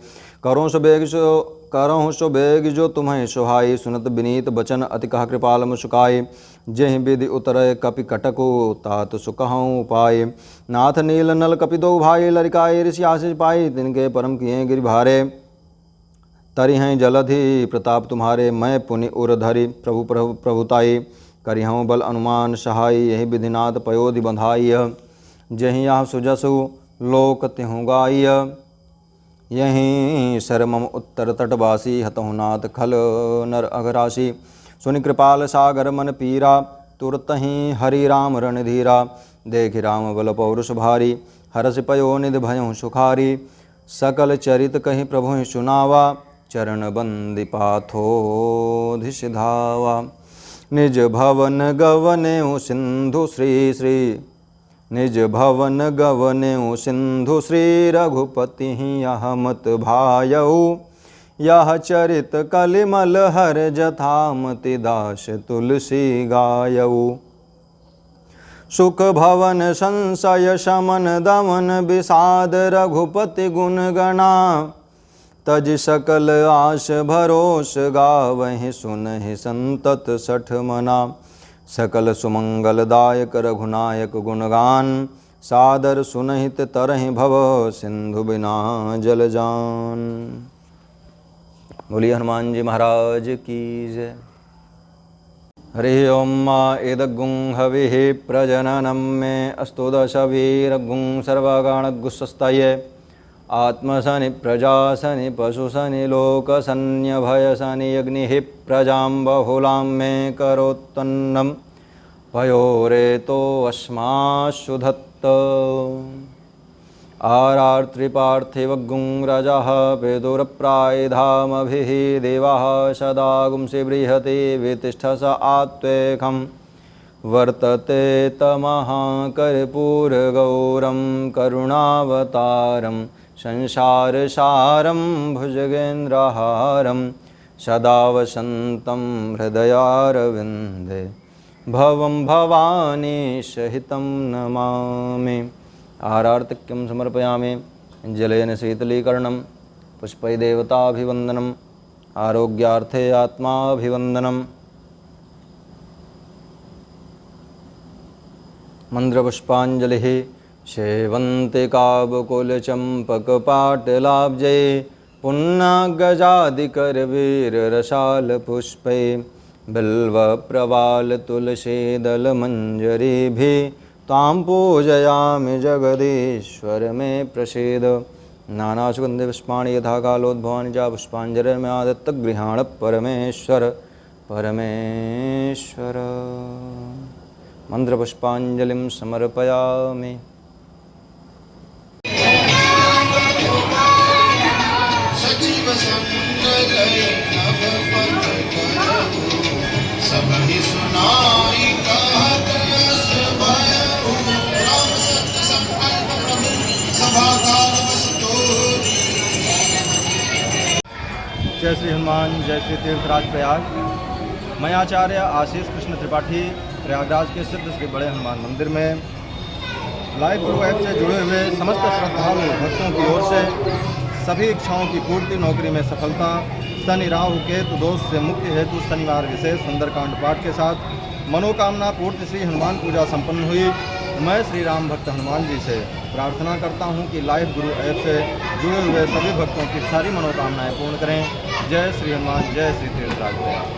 करो सो बेग जो तुम्हें सुहाई सुनत विनीत बचन अति कह कृपाल मुस्काई जेहि विधि उतरे कपि कटको तात सुकहूँ पाए नाथ नील नल कपि दो भाई लरिकाई ऋषि आशीष पाई तिनके परम किए गिरि भारे तरि हैं जलधि प्रताप तुम्हारे मैं पुनि उर धरि प्रभु प्रभुताई करिहूँ बल अनुमान सहाई यही विधिनाथ पयोधि बंधाई जहीं यह सुजसु लोक तिहु गाय यहीं शरमम उत्तर तटवासी हतहु नाथ खल नर अघराशि सुनि कृपाल सागर मन पीरा तुरत ही हरि राम रणधीरा देखि राम बल पौरुष भारी हरस पयो निध भयउ सुखारी सकल चरित कहि प्रभु सुनावा चरण बंदी पाथो सिधावा निज भवन गवने सिंधु श्री श्री निज भवन गवने सिंधु श्री रघुपति यह मत भायऊ यह चरित कलिमल हर जथामति दास तुलसी गायऊ। सुख भवन संशय शमन दमन विषाद रघुपति गुण गणा। तज सकल आश भरोस गावहि सुनहि संतत सठ मना। सकल सुमंगलदायक रघुनायक गुणगान। सादर सुनहित तरहि भव सिंधु बिना जल जान। बोलिए हनुमान जी महाराज की जय। हरि ओम एदगुं हविः प्रजननं मे अस्तु दशवीरगुं सर्वगणगुस्सस्तये। आत्मसनि प्रजासनि पशुसनि लोकसन्यभयसनि अग्निः प्रजां बहुलां मे करोत्तन्नं। पयोरेतो अस्माशु धत्त। आरार्त्रिपार्थिवगुं रजः विदुरप्रायधामभिः देवाः सदा गुंसि बृहति वितिष्ठस आत्वेकं। वर्तते तमहाकर्पूरगौरं करुणावतारं संसारसारं भुजगेन्द्रहारं सदा वसन्तं हृदयारविन्दे भवं भवानी सहितं नमामि। आरार्तिक्यं समर्पयामि जलेन शीतलीकरणं पुष्पै देवताभिवन्दनम् आरोग्यार्थे आत्माभिवन्दनम्। मन्त्रपुष्पाञ्जलिः सेवन्तिकाबकुलचम्पकपाटलाब्जै पुन्नागजादिकरवीररसालपुष्पै बिल्वप्रवालतुलसीदलमञ्जरीभिः तां पूजयामि जगदीश्वर मे प्रसीद। नानासुगन्धिपुष्पाणि यथा कालोद्भवानि च पुष्पाञ्जलिर्मयादत्त गृहाण परमेश्वर परमेश्वर। मन्त्रपुष्पाञ्जलिं समर्पयामि। जय श्री हनुमान, जय श्री तीर्थराज प्रयाग। मैं आचार्य आशीष कृष्ण त्रिपाठी प्रयागराज के सिद्ध श्री बड़े हनुमान मंदिर में लाइव गुरु ऐप से जुड़े हुए समस्त श्रद्धालु भक्तों की ओर से सभी इच्छाओं की पूर्ति, नौकरी में सफलता, शनि राहु केतु दोष से मुक्ति हेतु शनिवार विशेष सुंदरकांड पाठ के साथ मनोकामना पूर्ति श्री हनुमान पूजा संपन्न हुई। मैं श्री राम भक्त हनुमान जी से प्रार्थना करता हूं कि लाइव गुरु ऐप से जुड़े हुए सभी भक्तों की सारी मनोकामनाएं पूर्ण करें। जय श्री हनुमान, जय श्री तीर्थराज।